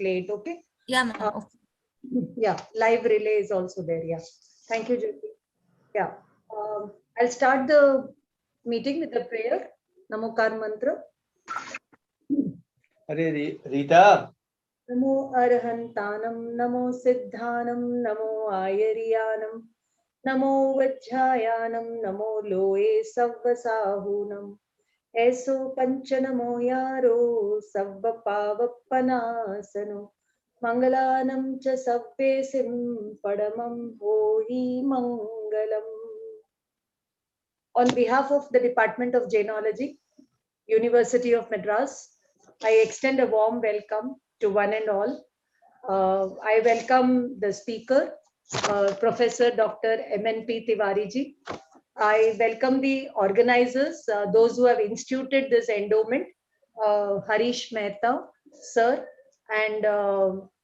slate. Okay. Yeah, ma'am. Okay. Yeah, live relay is also there. Yeah. Thank you, Jyoti. Yeah. I'll start the meeting with a prayer. Namokar mantra. Hare Rita. Namo Arhantanam, Namo Siddhanam, Namo Ayariyanam, Namo Vajjayanam, Namo Loe Savvasahunam, Eso Panchanamo Yaro, Savva Pavapanasano, Mangalanam Cha Savvesim, Padamam Hohi Mangalam. On behalf of the Department of Jainology, University of Madras, I extend a warm welcome to one and all. I welcome the speaker, Professor Dr. MNP Tiwari ji. I welcome the organizers, those who have instituted this endowment, Harish Mehta, sir, and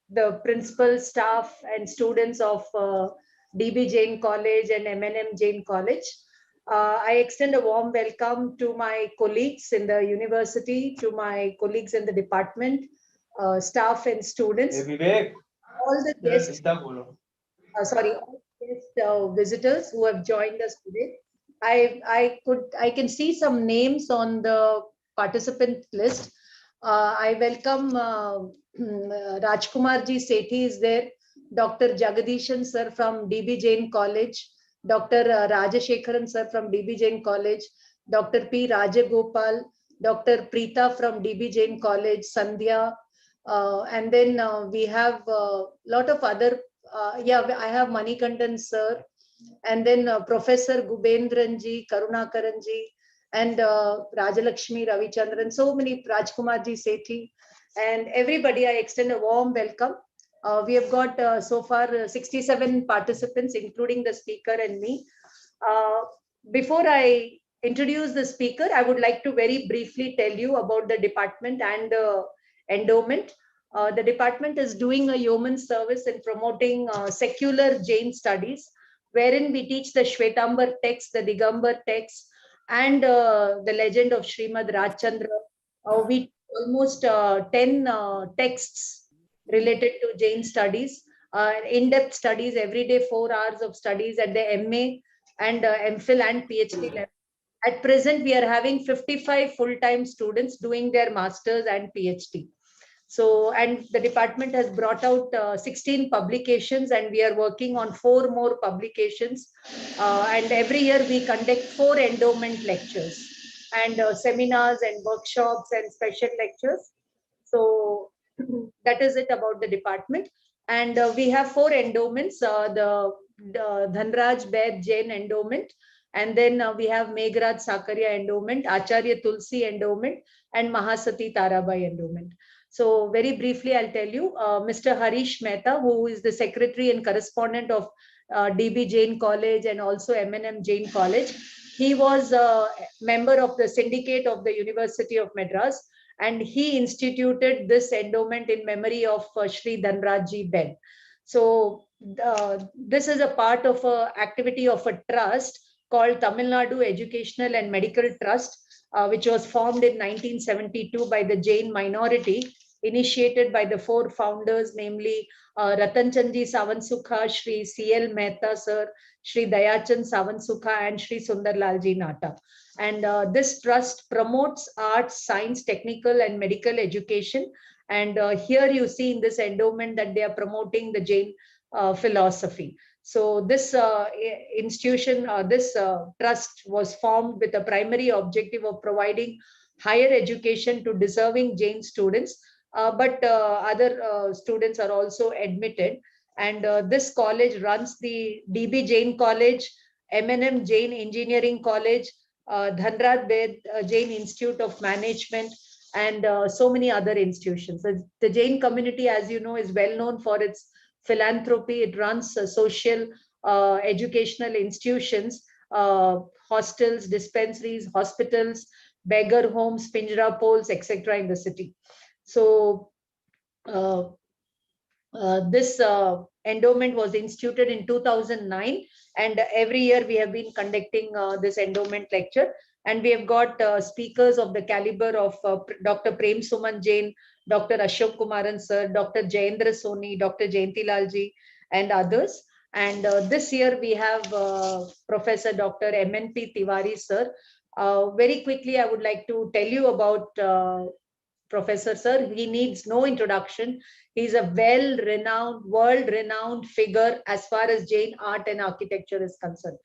the principal, staff, and students of DB Jain College and MNM Jain College. I extend a warm welcome to my colleagues in the university, to my colleagues in the department, staff and students, all the guests, all guest visitors who have joined us today. I can see some names on the participant list. I welcome Rajkumar ji Sethi is there, Dr. Jagadishan sir from DB Jain College, Dr. Rajashekharan sir from DB Jain College, Dr. P. Rajagopal, Dr. Preeta from DB Jain College, Sandhya, and then we have a lot of other, I have Manikandan sir, and then Professor Gubendranji, Karunakaranji, and Rajalakshmi Ravichandran, so many, Rajkumarji Sethi, and everybody, I extend a warm welcome. We have got so far 67 participants, including the speaker and me. Before I introduce the speaker, I would like to very briefly tell you about the department and the endowment. The department is doing a yeoman service in promoting secular Jain studies, wherein we teach the Shwetambar text, the Digambar text, and the legend of Srimad Rajchandra. We teach almost 10 texts related to Jain studies, in-depth studies, every day 4 hours of studies at the MA and MPhil and PhD level. At present, we are having 55 full-time students doing their masters and PhD. So, and the department has brought out 16 publications, and we are working on 4 more publications. And every year we conduct 4 endowment lectures and seminars and workshops and special lectures. So that is it about the department. And we have 4 endowments, the Dhanraj Baid Jain endowment, and then we have Meghraj Sakaria endowment, Acharya Tulsi endowment, and Mahasati Tarabai endowment. So very briefly, I'll tell you, Mr. Harish Mehta, who is the secretary and correspondent of DB Jain College and also MNM Jain College. He was a member of the syndicate of the University of Madras, and he instituted this endowment in memory of Shri Dhanrajji Baid. So this is a part of an activity of a trust called Tamil Nadu Educational and Medical Trust, which was formed in 1972 by the Jain minority, initiated by the 4 founders, namely Ratanchandji Savansukha, Shri C.L. Mehta sir, Shri Dayachand Savansukha, and Shri Sundarlalji Nata. And this trust promotes arts, science, technical, and medical education. And here you see in this endowment that they are promoting the Jain philosophy. So this institution, this trust was formed with a primary objective of providing higher education to deserving Jain students, but other students are also admitted. And this college runs the DB Jain College, MNM Jain Engineering College, Dhanraj Baid Jain Institute of Management, and so many other institutions. The Jain community, as you know, is well known for its philanthropy. It runs social educational institutions, hostels, dispensaries, hospitals, beggar homes, pinjra poles, etc. in the city. So this endowment was instituted in 2009, and every year we have been conducting this endowment lecture. And we have got speakers of the caliber of Dr. Prem Suman Jain, Dr. Ashok Kumaran sir, Dr. Jayendra Soni, Dr. Jayanti Lalji, and others. And this year we have Professor Dr. MNP Tiwari sir. Very quickly, I would like to tell you about Professor Sir. He needs no introduction. He's a well-renowned, world-renowned figure as far as Jain art and architecture is concerned.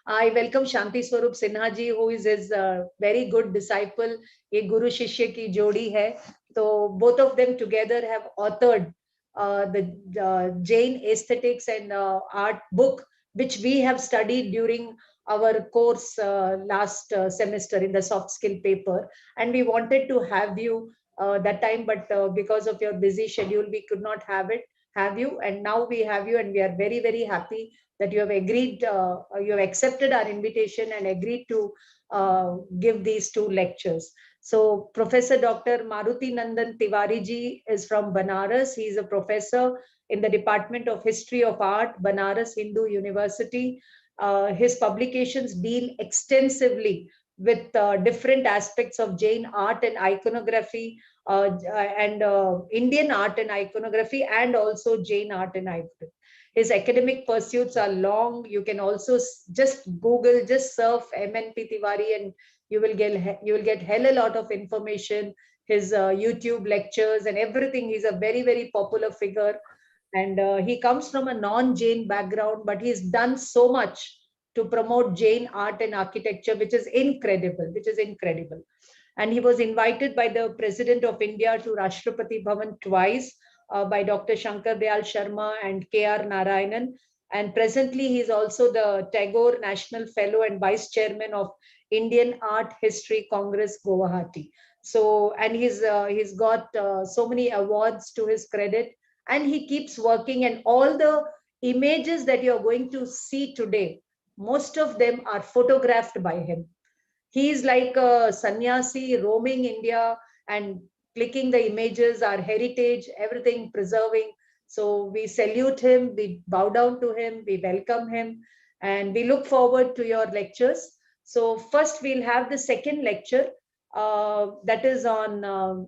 I welcome Shanti Swarup Sinha ji, who is his very good disciple. ये गुरु शिष्य की जोड़ी है. So both of them together have authored the Jain aesthetics and art book, which we have studied during our course last semester in the soft skill paper. And we wanted to have you that time, but because of your busy schedule, we could not have you. And now we have you, and we are very, very happy that you have agreed, you have accepted our invitation and agreed to give these two lectures. So Professor Dr. Maruti Nandan Tiwari ji is from Banaras. He is a professor in the Department of History of Art, Banaras Hindu University. His publications deal extensively with different aspects of Jain art and iconography, and Indian art and iconography, and also Jain art and iconography. His academic pursuits are long. You can also just Google, just surf MNP Tiwari, and you will get hell a lot of information. His YouTube lectures and everything. He's a very, very popular figure, and he comes from a non-Jain background, but he's done so much to promote Jain art and architecture, which is incredible, And he was invited by the President of India to Rashtrapati Bhavan twice, by Dr. Shankar Dayal Sharma and K.R. Narayanan. And presently, he is also the Tagore National Fellow and Vice Chairman of Indian Art History Congress, Guwahati. So, and he's got so many awards to his credit, and he keeps working. And all the images that you're going to see today, most of them are photographed by him. He is like a sannyasi roaming India and clicking the images, our heritage, everything preserving. So we salute him, we bow down to him, we welcome him, and we look forward to your lectures. So first we'll have the second lecture, that is on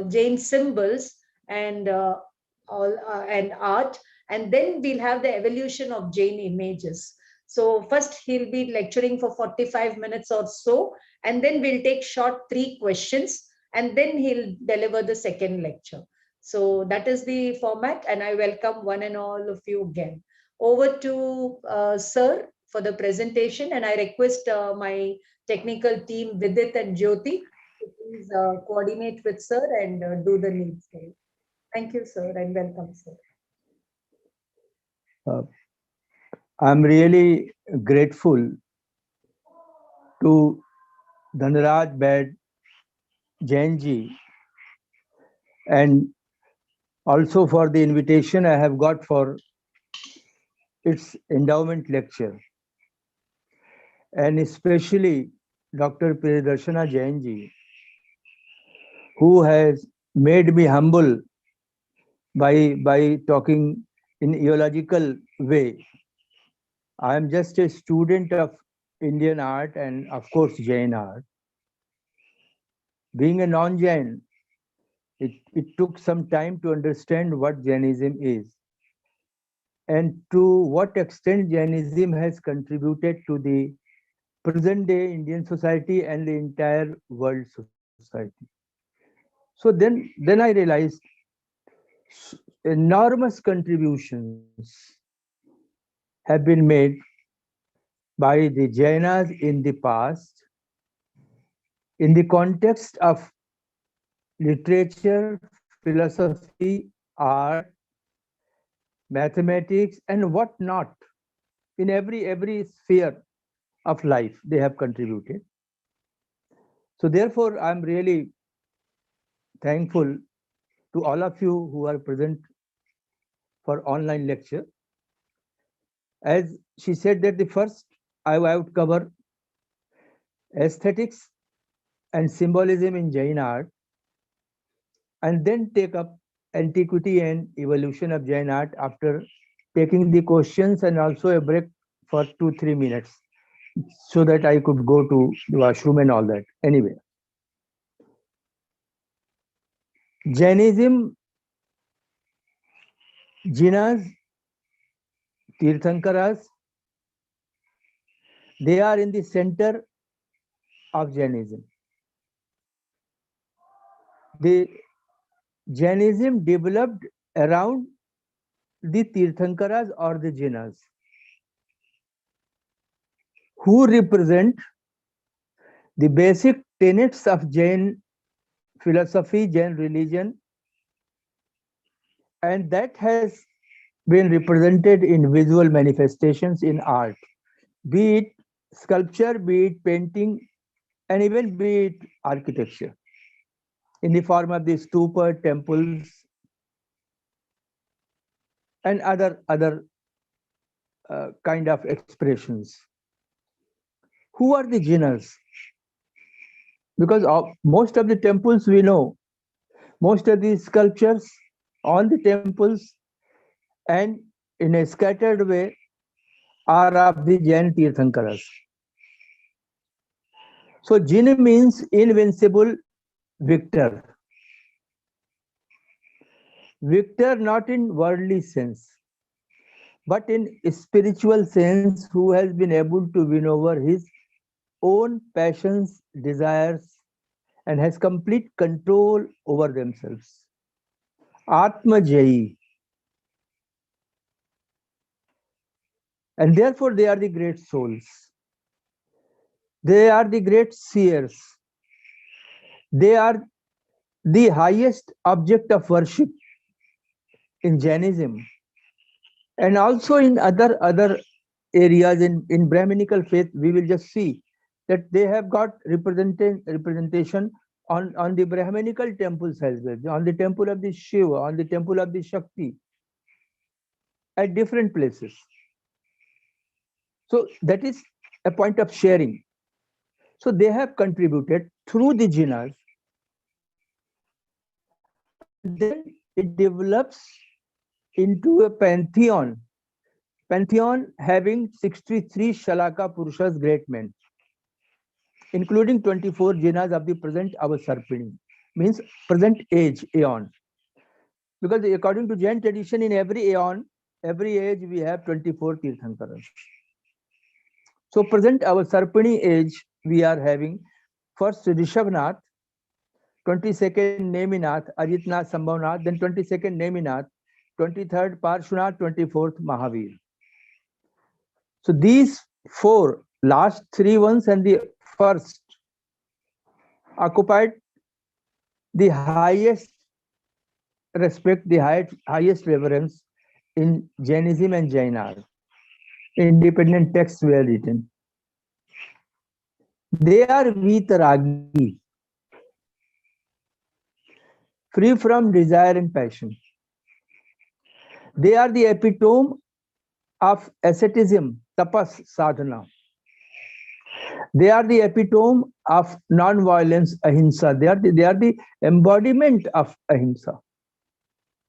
Jain symbols and and art, and then we'll have the evolution of Jain images. So first he'll be lecturing for 45 minutes or so, and then we'll take short 3 questions, and then he'll deliver the second lecture. So that is the format, and I welcome one and all of you again. Over to Sir for the presentation, and I request my technical team, Vidit and Jyoti, to please coordinate with Sir and do the needs. Thank you, Sir, and welcome, Sir. I'm really grateful to Dhanraj Bed Jain ji, and also for the invitation I have got for its endowment lecture, and especially Dr. Priyadarshana Jain ji, who has made me humble by talking in eological way. I am just a student of Indian art and of course Jain art. Being a non-Jain, it took some time to understand what Jainism is and to what extent Jainism has contributed to the present day Indian society and the entire world society. So then I realized enormous contributions have been made by the Jainas in the past in the context of literature, philosophy, art, mathematics, and what not. In every sphere of life, they have contributed. So therefore, I'm really thankful to all of you who are present for online lecture. As she said that the first I would cover aesthetics and symbolism in Jain art, and then take up antiquity and evolution of Jain art after taking the questions and also a break for 2-3 minutes. so that I could go to the washroom and all that. Anyway, Jainism, Jinas, Tirthankaras, they are in the center of Jainism. The Jainism developed around the Tirthankaras or the Jinas, who represent the basic tenets of Jain philosophy, Jain religion, and that has been represented in visual manifestations in art, be it sculpture, be it painting, and even be it architecture, in the form of the stupa, temples, and other kind of expressions. Who are the Jinas? Because most of the temples we know, most of the sculptures on the temples and in a scattered way are of the Jain Tirthankaras. So Jin means invincible victor. Victor not in worldly sense, but in spiritual sense, who has been able to win over his own passions, desires, and has complete control over themselves. Atma Jayi. And therefore they are the great souls. They are the great seers. They are the highest object of worship in Jainism, and also in other areas in Brahminical faith. We will just see that they have got representation on the Brahminical temples as well, on the temple of the Shiva, on the temple of the Shakti, at different places. So that is a point of sharing. So they have contributed through the jinas, and then it develops into a pantheon. Pantheon having 63 Shalaka Purushas, great men, including 24 jinas of the present Avasarpini, means present age, aeon. Because according to Jain tradition, in every aeon, every age, we have 24 Tirthankaras. So present Avasarpini age, we are having first Rishabhnath, 22nd Neminath, Ajitnath, Sambhavnath, then 22nd Neminath, 23rd Parshunath, 24th Mahavir. So these four, last three ones and the first, occupied the highest respect, the highest reverence in Jainism and Jainar. Independent texts were written. They are vitaragi, free from desire and passion. They are the epitome of asceticism, tapas, sadhana. They are the epitome of non-violence, ahimsa. They are the embodiment of ahimsa,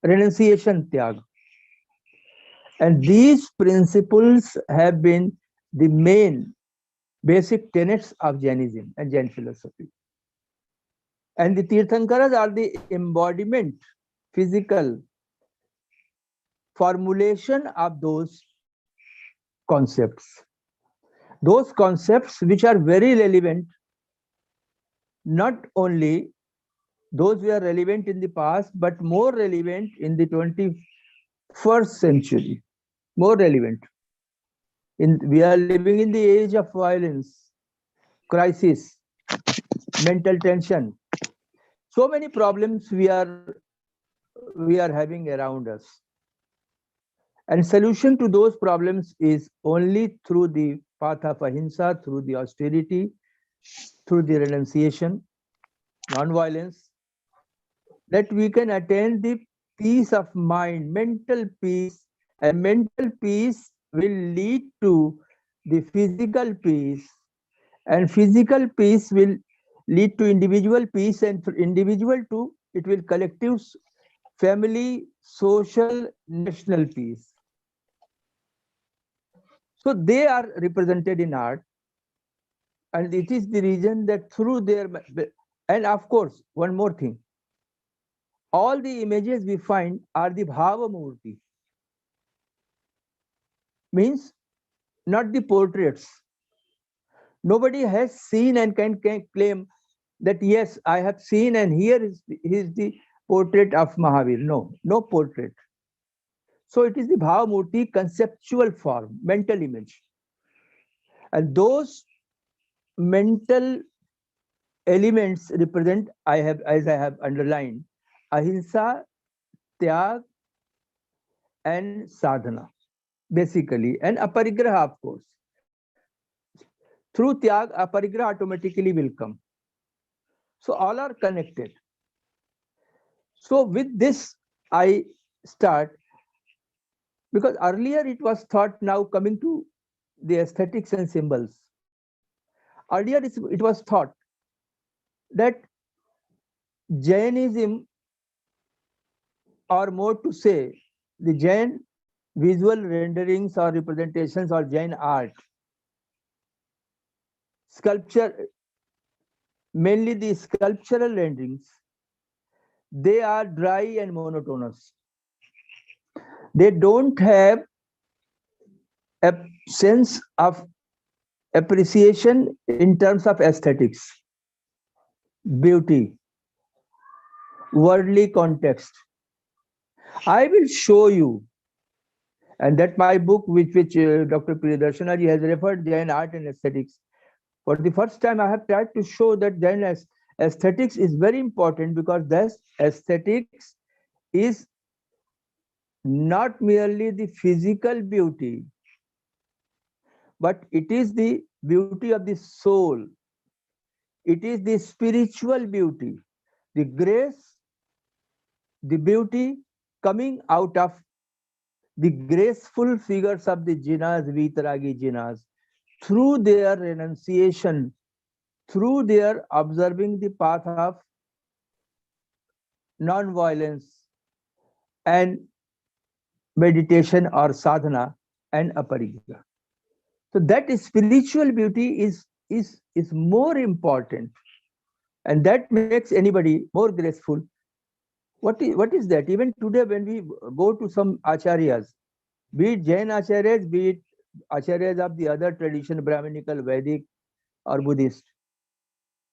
renunciation, tyag. And these principles have been the main basic tenets of Jainism and Jain philosophy. And the Tirthankaras are the embodiment, physical formulation of those concepts. Those concepts which are very relevant, not only those were relevant in the past, but more relevant in the 21st century. More relevant. We are living in the age of violence, crisis, mental tension. So many problems we are having around us. And solution to those problems is only through the path of ahimsa, through the austerity, through the renunciation, non-violence, that we can attain the peace of mind, mental peace, and mental peace will lead to the physical peace, and physical peace will lead to individual peace, and for individual too, it will collective, family, social, national peace. So they are represented in art. And it is the reason that through their, and of course, one more thing, all the images we find are the Bhava Murti, means not the portraits. Nobody has seen and can claim that, yes, I have seen and here is the portrait of Mahavir. No, no portrait. So it is the Bhava Murti conceptual form, mental image. And those mental elements represent, as I have underlined, ahimsa, tyag, and sadhana, basically, and aparigraha, of course. Through tyag, aparigraha automatically will come. So all are connected. So with this, I start, because earlier it was thought, now coming to the aesthetics and symbols. Earlier it was thought that Jainism, or more to say, the Jain visual renderings or representations or Jain art, sculpture, mainly the sculptural renderings, they are dry and monotonous. They don't have a sense of appreciation in terms of aesthetics, beauty, worldly context. I will show you, and that my book, which Dr. Priyadarshana ji has referred, Jain Art and Aesthetics. For the first time, I have tried to show that Jain aesthetics is very important, because this aesthetics is not merely the physical beauty, but it is the beauty of the soul. It is the spiritual beauty, the grace, the beauty coming out of the graceful figures of the jinas, Vitaragi jinas, through their renunciation, through their observing the path of non-violence and meditation or sadhana and aparigraha. So that spiritual beauty is more important, and that makes anybody more graceful. What is that? Even today, when we go to some acharyas, be it Jain acharyas, be it acharyas of the other tradition, Brahminical, Vedic, or Buddhist,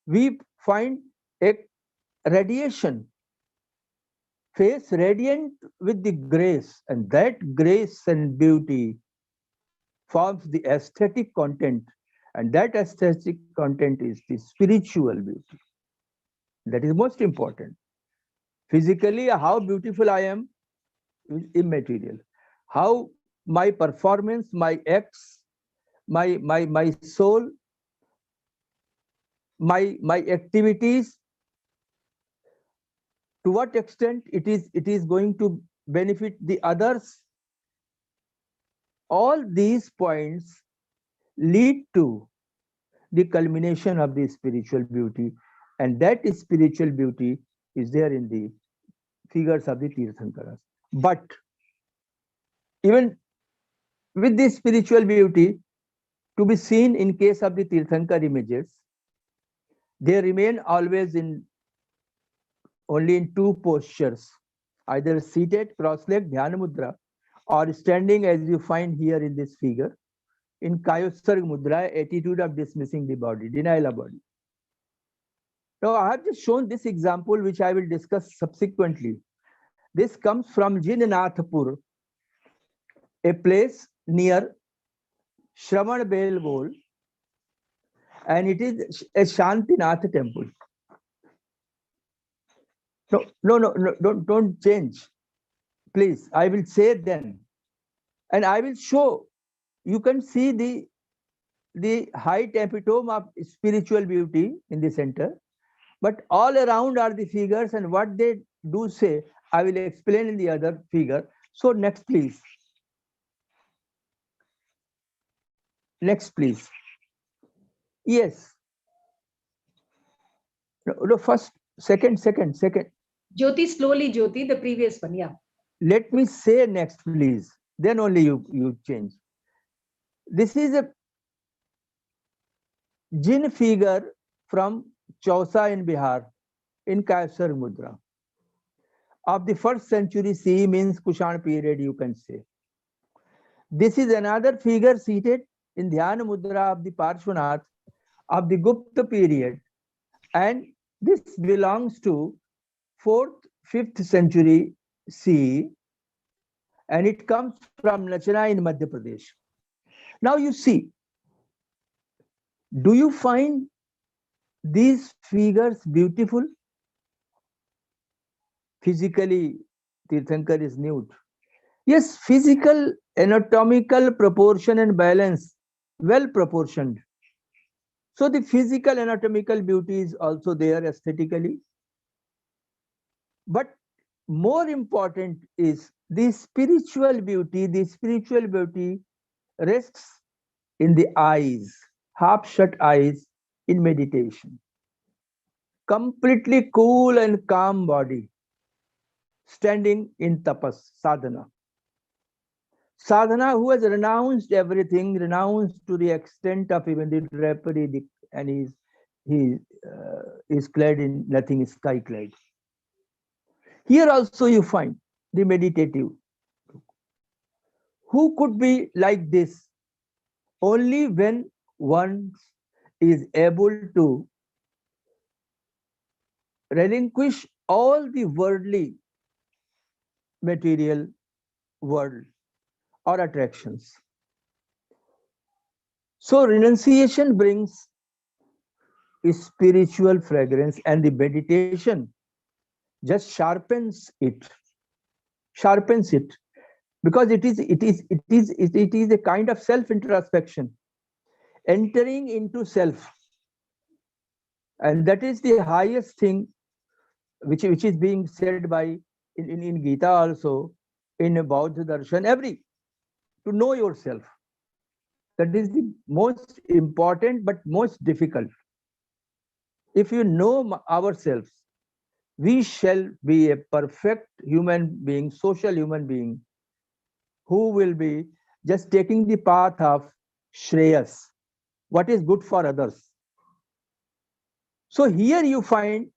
we find a radiation, face radiant with the grace, and that grace and beauty forms the aesthetic content, and that aesthetic content is the spiritual beauty. That is most important. Physically, how beautiful I am is immaterial. How my performance, my acts, my soul, my activities, to what extent it is going to benefit the others, all these points lead to the culmination of the spiritual beauty, and that spiritual beauty is there in the figures of the Tirthankaras. But even with this spiritual beauty to be seen in case of the Tirthankar images, they remain always in only in two postures, either seated, cross-legged, dhyana mudra, or standing as you find here in this figure, in Kayosarg mudra, attitude of dismissing the body, denial of body. Now, I have just shown this example, which I will discuss subsequently. This comes from Jinnanathpur, a place near Shravan Belgol, and it is a Shantinath temple. No, don't change. Please, I will say then. And I will show, you can see the height epitome of spiritual beauty in the center, but all around are the figures, and what they do say, I will explain in the other figure. So next, please. Next, please. Yes. No, first, second. Jyoti, slowly, Jyoti, the previous one, yeah. Let me say next, please. Then only you change. This is Jinn figure from Chausa in Bihar in Kaisar Mudra of the 1st century CE, means Kushan period, you can say. This is another figure seated in Dhyana Mudra of the Parshvanath of the Gupta period, and this belongs to 4th, 5th century CE, and it comes from Nachna in Madhya Pradesh. Now you see, do you find these figures beautiful? Physically, Tirthankar is nude. Yes, physical, anatomical proportion and balance, well proportioned. So the physical anatomical beauty is also there aesthetically. But more important is the spiritual beauty. The spiritual beauty rests in the eyes, half shut eyes in meditation. Completely cool and calm body, standing in tapas, sadhana. Sadhana, who has renounced everything, renounced to the extent of even the drapery, and he is clad in nothing, is sky clad. Here also you find the meditative. Who could be like this? Only when one is able to relinquish all the worldly material world or attractions. So renunciation brings a spiritual fragrance, and the meditation just sharpens it, because it is a kind of self introspection, entering into self, and that is the highest thing which is being said by in Gita also, in Bauddha darshan, to know yourself. That is the most important but most difficult. If you know ourselves, we shall be a perfect human being, social human being, who will be just taking the path of Shreyas, what is good for others. So here you find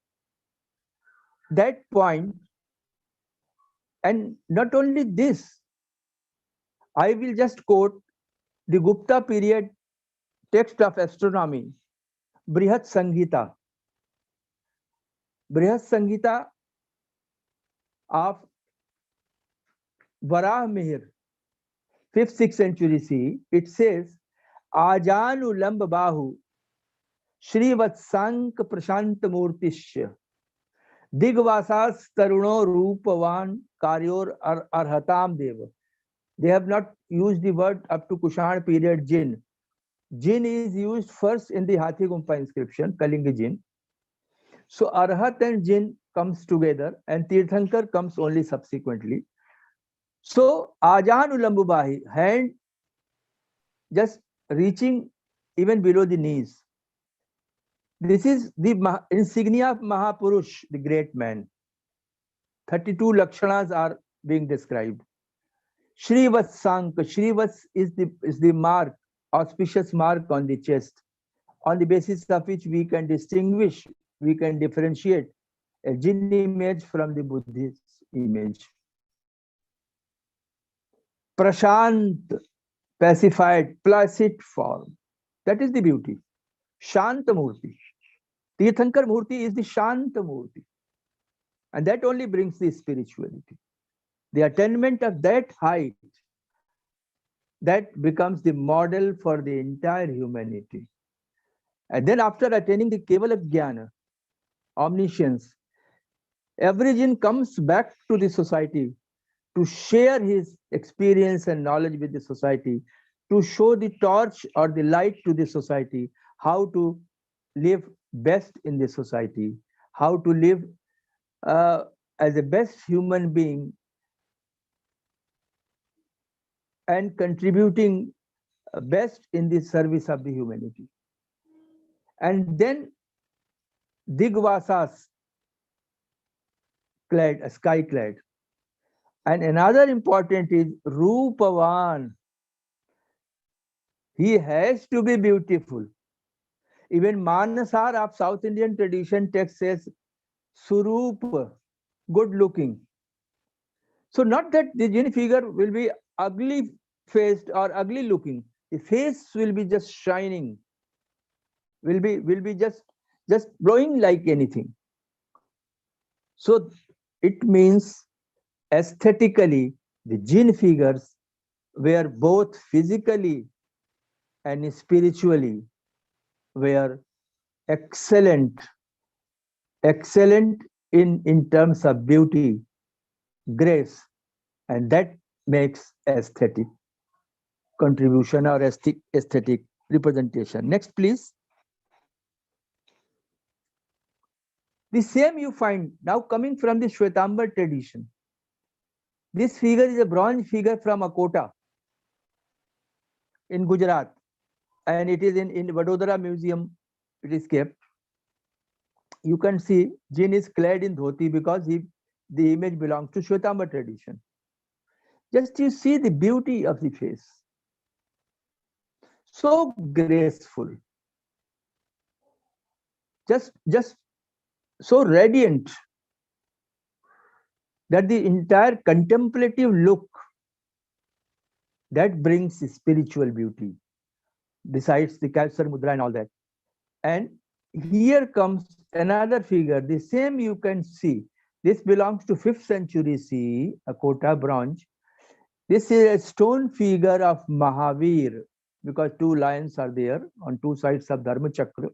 that point, and not only this, I will just quote the Gupta period text of astronomy, Brihat Samhita. Brihat Samhita of Varah Mihir, 5th, 6th century CE, it says, Ajanu Lamb Bahu, Shrivatsank Prashant Murtishya, Digvasas Taruno Rupavan Karyor Arhatam Deva. They have not used the word up to Kushan period Jin. Jin is used first in the Hathi Gumpa inscription, Kalinga Jin. So Arhat and Jin comes together, and Tirthankar comes only subsequently. So Ajanu Lambubahi, hand just reaching even below the knees. This is the insignia of Mahapurush, the great man. 32 Lakshanas are being described. Shrivats Sank, Shrivats is the mark, auspicious mark on the chest, on the basis of which we can distinguish, we can differentiate a Jinn image from the Buddhist image. Prashant, pacified, placid form. That is the beauty. Shanta Murti. Tirthankar Murti is the Shanta Murti. And that only brings the spirituality. The attainment of that height, that becomes the model for the entire humanity. And then after attaining the Kevala Jnana, omniscience, every Jinn comes back to the society to share his experience and knowledge with the society, to show the torch or the light to the society, how to live best in the society, how to live as a best human being, and contributing best in the service of the humanity. And then Digvasas, clad, sky clad. And another important is Rupavan. He has to be beautiful. Even Manasar of South Indian tradition text says Surup, good looking. So not that the jinn figure will be ugly faced or ugly looking. The face will be just shining, will be just glowing like anything. So it means aesthetically the jinn figures were both physically and spiritually were excellent, excellent in terms of beauty, grace, and that makes aesthetic contribution or aesthetic representation. Next, please. The same you find now coming from the Shwetambar tradition. This figure is a bronze figure from Akota in Gujarat, and it is in Vadodara Museum. It is kept. You can see Jinn is clad in dhoti because the image belongs to Shwetambar tradition. Just you see the beauty of the face. So graceful. Just so radiant that the entire contemplative look that brings spiritual beauty, besides the Kausar Mudra and all that. And here comes another figure, the same you can see. This belongs to 5th century CE, Akota bronze. This is a stone figure of Mahavir, because 2 lions are there on 2 sides of Dharma Chakra.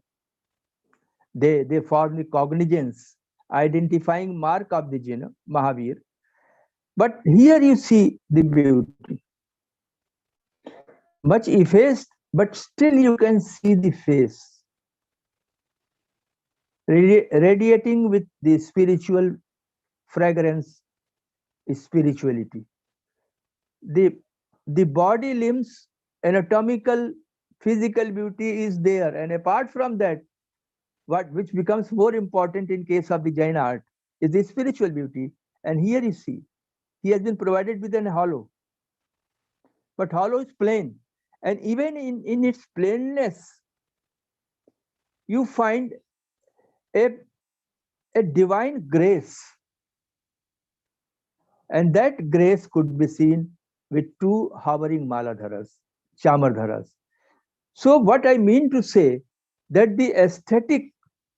They form the cognizance, identifying mark of the Jinn, Mahavir. But here you see the beauty. Much effaced, but still you can see the face radiating with the spiritual fragrance, spirituality. The body limbs, anatomical, physical beauty is there, and apart from that, which becomes more important in case of the Jain art is the spiritual beauty. And here you see, he has been provided with an hollow, but hollow is plain, and even in its plainness, you find a divine grace, and that grace could be seen with 2 hovering maladharas, chamardharas. So what I mean to say, that the aesthetic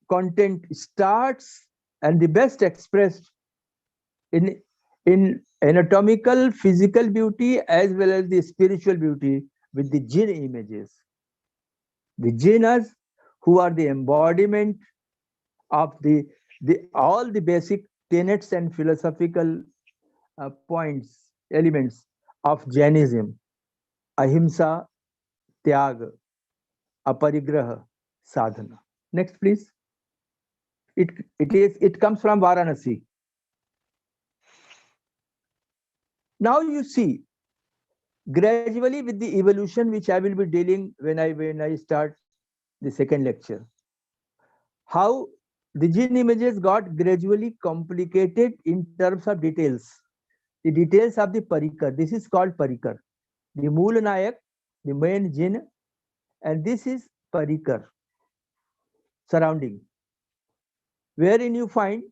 content starts and the best expressed in anatomical, physical beauty as well as the spiritual beauty with the jinn images. The jinnas, who are the embodiment of all the basic tenets and philosophical points, elements of Jainism: ahimsa, tyag, aparigraha, sadhana. Next, please. It comes from Varanasi. Now you see, gradually with the evolution which I will be dealing when I start the second lecture, how the jinn images got gradually complicated in terms of details. The details of the parikar. This is called parikar. The Mool Nayak, the main jinn, and this is parikar, surrounding, wherein you find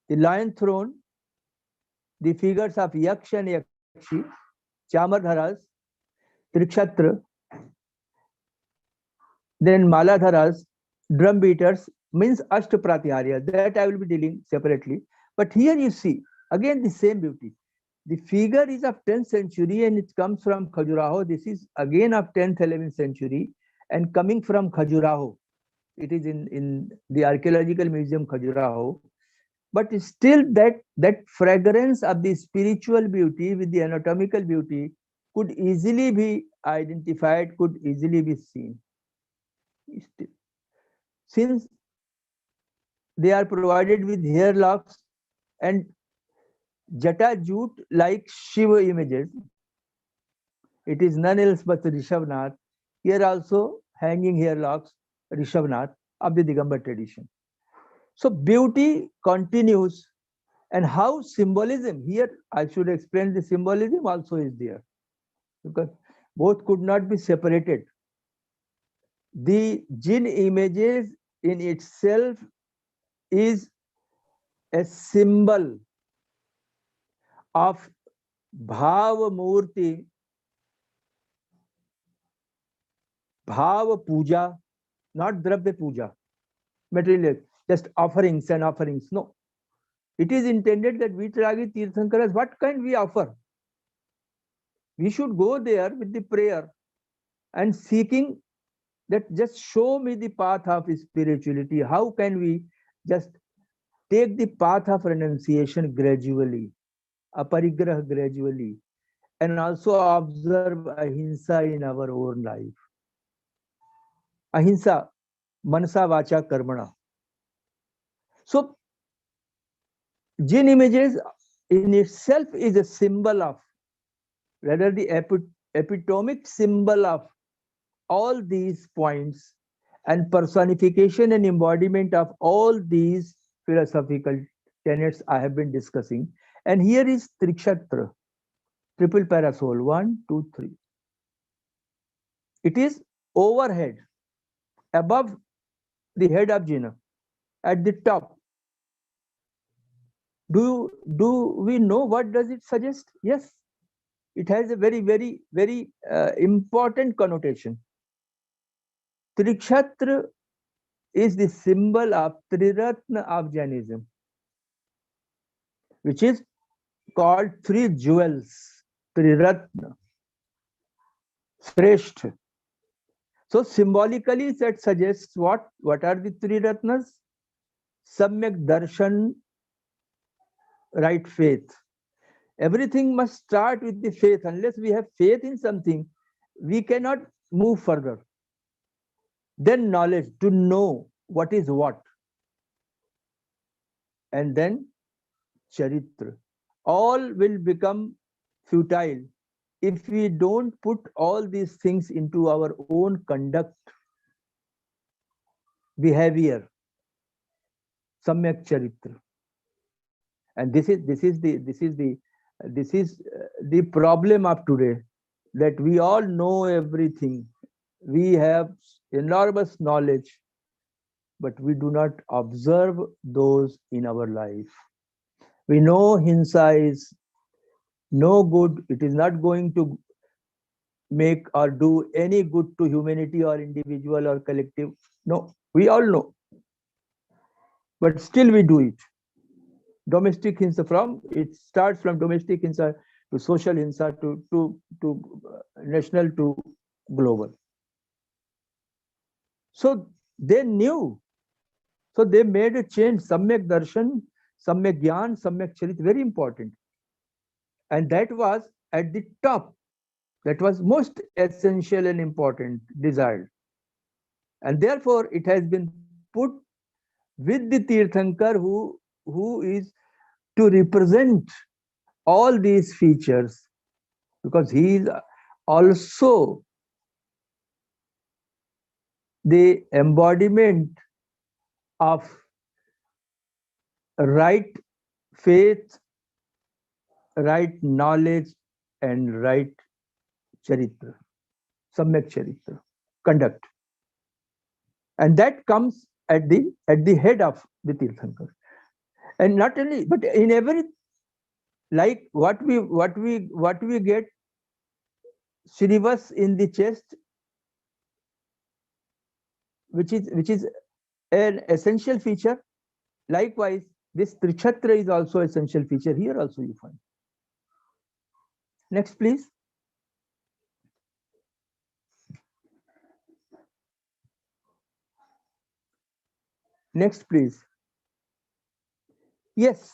the lion throne, the figures of Yaksh and Yakshi, Chamardharas, Trikshatra, then Maladharas, drum beaters, means Ashtapratihariya. That I will be dealing separately. But here you see, again the same beauty. The figure is of 10th century and it comes from Khajuraho. This is again of 10th, 11th century and coming from Khajuraho. It is in the Archaeological Museum, Khajuraho. But still that fragrance of the spiritual beauty with the anatomical beauty could easily be identified, could easily be seen. Since they are provided with hair locks and jata jute like Shiva images, it is none else but Rishabhnath. Here also hanging hair locks, Rishabhnath of the Digambar tradition. So beauty continues, and how symbolism, here I should explain the symbolism also is there, because both could not be separated. The Jinn images in itself is a symbol of Bhava Murti, Bhava Puja, not Dravya Puja, material, just offerings and offerings. No. It is intended that Vitragi Tirthankaras, what kind we offer? We should go there with the prayer and seeking that just show me the path of spirituality. How can we just take the path of renunciation gradually, aparigrah gradually, and also observe ahimsa in our own life. Ahimsa, manasa, vacha, karmana. So, Jinn images in itself is a symbol of, rather the epitomic symbol of all these points and personification and embodiment of all these philosophical tenets I have been discussing. And here is Trikshatra, triple parasol, 1, 2, 3. It is overhead, above the head of Jinn, at the top. Do we know what does it suggest? Yes, it has a very important connotation. Trikshatra is the symbol of Triratna of Jainism, which is called three jewels, Triratna, Shrestha. So symbolically that suggests what? What are the three Ratnas? Samyak Darshan, right faith. Everything must start with the faith. Unless we have faith in something, we cannot move further. Then knowledge, to know what is what. And then Charitra. All will become futile if we don't put all these things into our own conduct, behavior, Samyak Charitra. And this is the problem of today, that we all know everything. We have enormous knowledge, but we do not observe those in our life. We know Hinsa is no good. It is not going to make or do any good to humanity or individual or collective. No, we all know. But still we do it. Domestic Hinsa, it starts from domestic Hinsa to social Hinsa to national to global. So they knew. So they made a change. Samyak Darshan, Samyak Gyan, Samyak Charit, very important. And that was at the top. That was most essential and important, desired. And therefore it has been put with the Tirthankar who is to represent all these features, because he is also the embodiment of right faith, right knowledge, and right charitra, samyak charitra, conduct. And that comes at the head of the Tirthankar. And not only, but in every, like what we get Shrivas in the chest, which is an essential feature. Likewise, this Trichatra is also essential feature. Here also you find. Next, please. Next, please. Yes.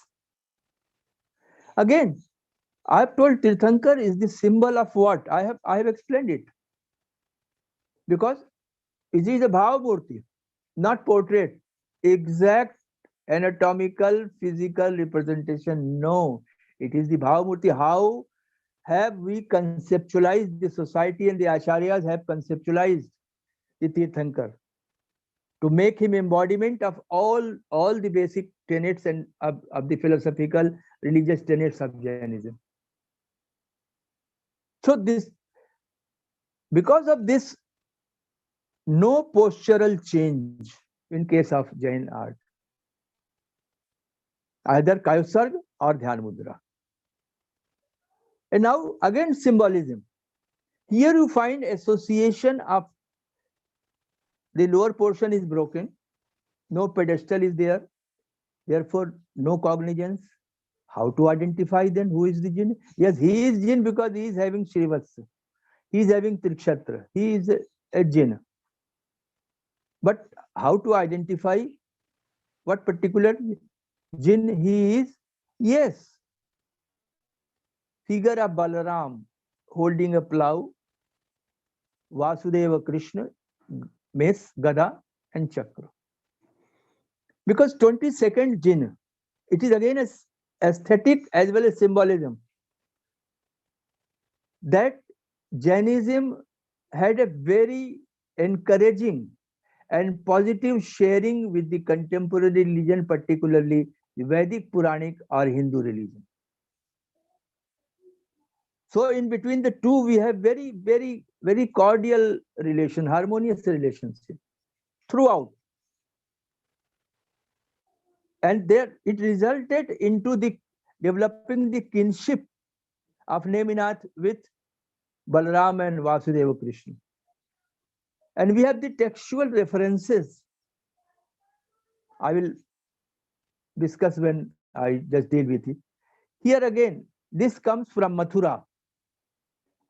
Again, I have told Tirthankar is the symbol of what? I have explained it. Because it is a Bhava Murti, not portrait. Exact anatomical, physical representation. No. It is the Bhava Murti. How have we conceptualized, the society and the Acharyas have conceptualized the Tirthankar to make him embodiment of all the basic tenets and of the philosophical religious tenets of Jainism. So this, because of this no postural change in case of Jain art, either Kayusarg or Dhyan Mudra. And now again symbolism. Here you find association of the lower portion is broken, no pedestal is there, therefore no cognizance. How to identify then who is the jinn? Yes, he is jinn because he is having Shrivats, he is having Trikshatra, he is a jinn. But how to identify what particular jinn he is? Yes, figure of Balaram holding a plough, Vasudeva Krishna, mace, Gada, and Chakra. Because 22nd jinn, it is again as aesthetic as well as symbolism. That Jainism had a very encouraging and positive sharing with the contemporary religion, particularly the Vedic, Puranic or Hindu religion. So in between the two, we have very cordial relation, harmonious relationship throughout. And there it resulted into the developing the kinship of Neminath with Balaram and Vasudeva Krishna. And we have the textual references. I will discuss when I just deal with it. Here again, this comes from Mathura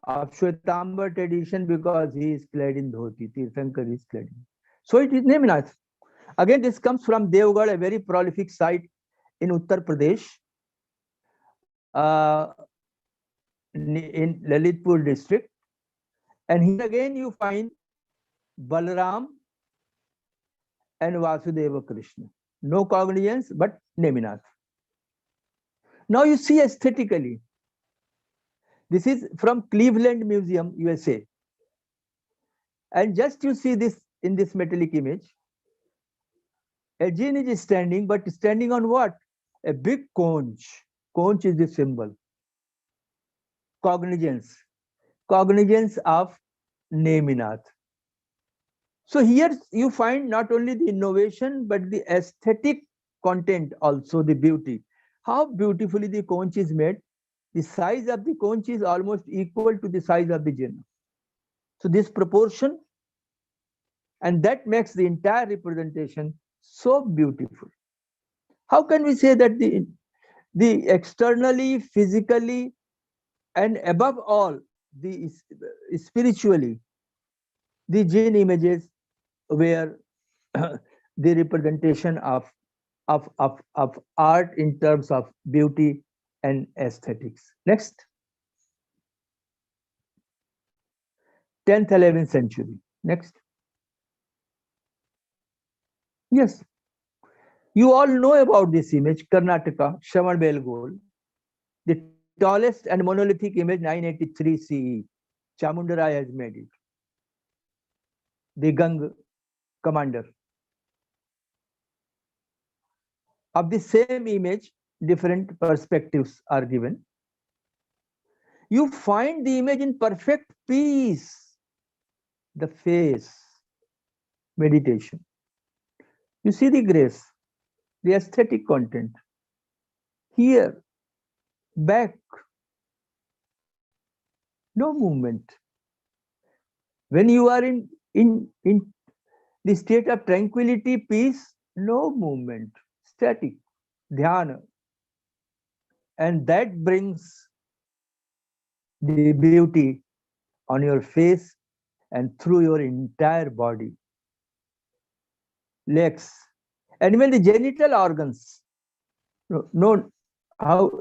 of Shwetambar tradition because he is clad in dhoti, Tirthankar is clad in. So it is Neminath. Again, this comes from Devgarh, a very prolific site in Uttar Pradesh, in Lalitpur district. And here again you find Balaram and Vasudeva Krishna. No cognizance, but Neminath. Now you see aesthetically. This is from Cleveland Museum, USA. And just you see this in this metallic image. A jinn is standing, but standing on what? A big conch. Conch is the symbol. Cognizance. Cognizance of Neminath. So here you find not only the innovation, but the aesthetic content also, the beauty. How beautifully the conch is made. The size of the conch is almost equal to the size of the jinn. So this proportion, and that makes the entire representation so beautiful. How can we say that the externally, physically, and above all, the spiritually, the Jain images were the representation of art in terms of beauty and aesthetics. Next. 10th, 11th century. Next. Yes. You all know about this image, Karnataka, Shravan Belgol, the tallest and monolithic image, 983 CE. Chamundarai has made it. The Gang commander. Of the same image, different perspectives are given. You find the image in perfect peace, the face, meditation. You see the grace, the aesthetic content. Here, back, no movement. When you are in the state of tranquility, peace, no movement, static, dhyana. And that brings the beauty on your face and through your entire body. Legs, and even the genital organs. No, how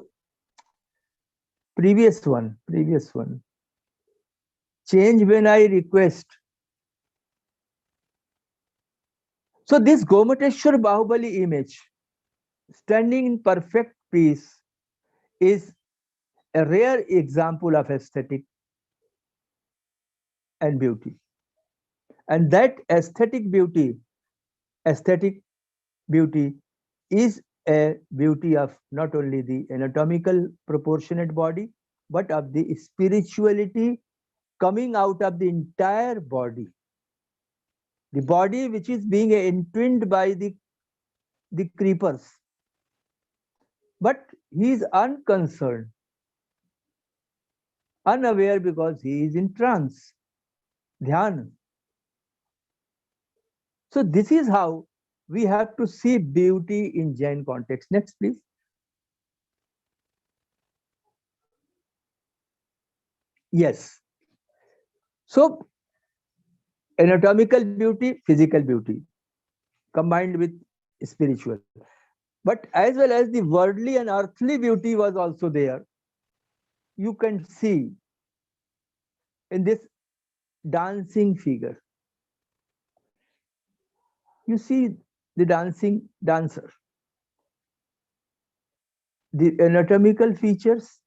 previous one. Change when I request. So this Gomateshwar Bahubali image, standing in perfect peace, is a rare example of aesthetic and beauty. And that aesthetic beauty is a beauty of not only the anatomical proportionate body, but of the spirituality coming out of the entire body. The body which is being entwined by the creepers. But he is unconcerned, unaware because he is in trance, dhyan. So this is how we have to see beauty in Jain context. Next, please. Yes. So anatomical beauty, physical beauty, combined with spiritual. But as well as the worldly and earthly beauty was also there. You can see in this dancing figure. You see the dancing dancer. The anatomical features,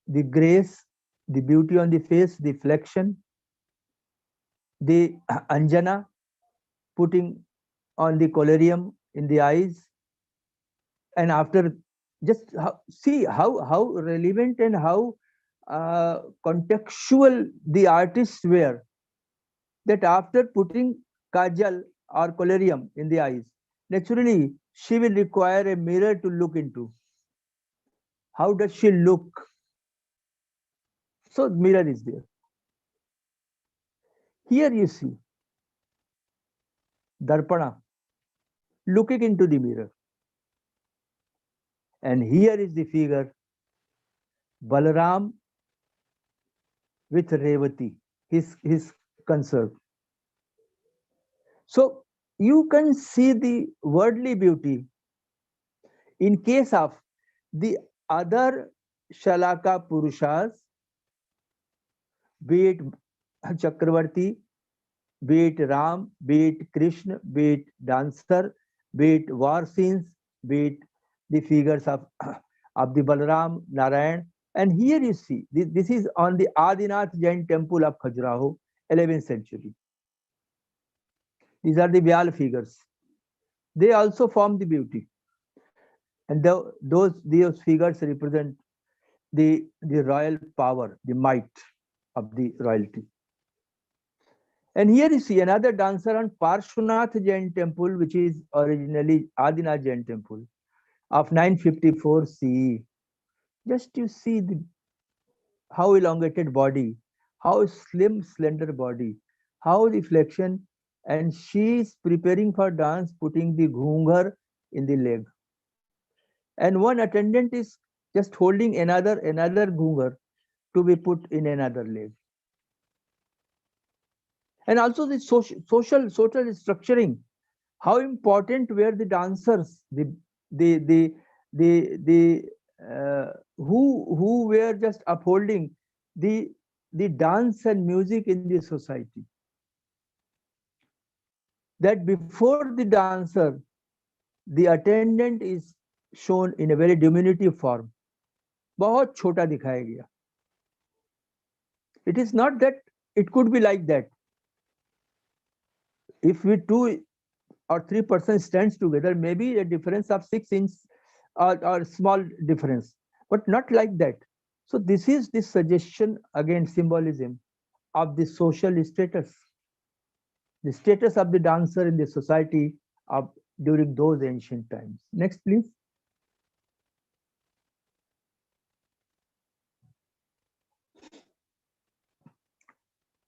the grace, the beauty on the face, the flexion, the anjana, putting on the collyrium in the eyes, and after just see how relevant and how contextual the artists were, that after putting kajal or collyrium in the eyes, naturally she will require a mirror to look into. How does she look? So mirror is there. Here you see darpana, looking into the mirror. And here is the figure Balaram with Revati, his consort. So you can see the worldly beauty in case of the other Shalaka Purushas, be it Chakravarti, be it Ram, be it Krishna, be it dancer, be it war scenes, be it the figures of the Balaram, Narayan. And here you see, this is on the Adinath Jain temple of Khajuraho, 11th century. These are the Vyal figures. They also form the beauty. And those figures represent the royal power, the might of the royalty. And here you see another dancer on Parshvanath Jain temple, which is originally Adinath Jain temple of 954 CE. Just you see how elongated body, how slim, slender body, how the flexion, and she is preparing for dance, putting the ghungar in the leg. And one attendant is just holding another ghungar to be put in another leg. And also the social structuring. How important were the dancers, who were just upholding the dance and music in the society. That before the dancer, the attendant is shown in a very diminutive form. बहुत छोटा दिखाया गया. It is not that it could be like that. If we 2 or 3% stands together, maybe a difference of 6 inches or small difference, but not like that. So this is the suggestion, again, symbolism of the social status, the status of the dancer in the society of during those ancient times. Next, please.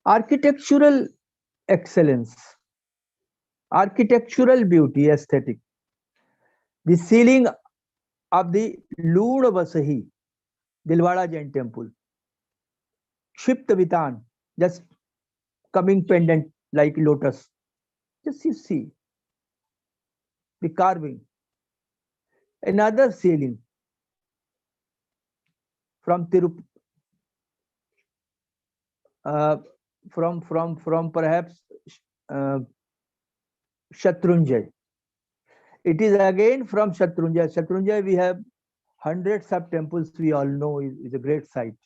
Architectural excellence, architectural beauty, aesthetic. The ceiling of the Lood Vasahi, Dilwara Jain temple. Shipta Vitan, just coming pendant like lotus. Just you see the carving. Another ceiling from Tirup, from perhaps uh, Shatrunjay. It is again from Shatrunjay. Shatrunjay, we have hundreds of temples. We all know is a great site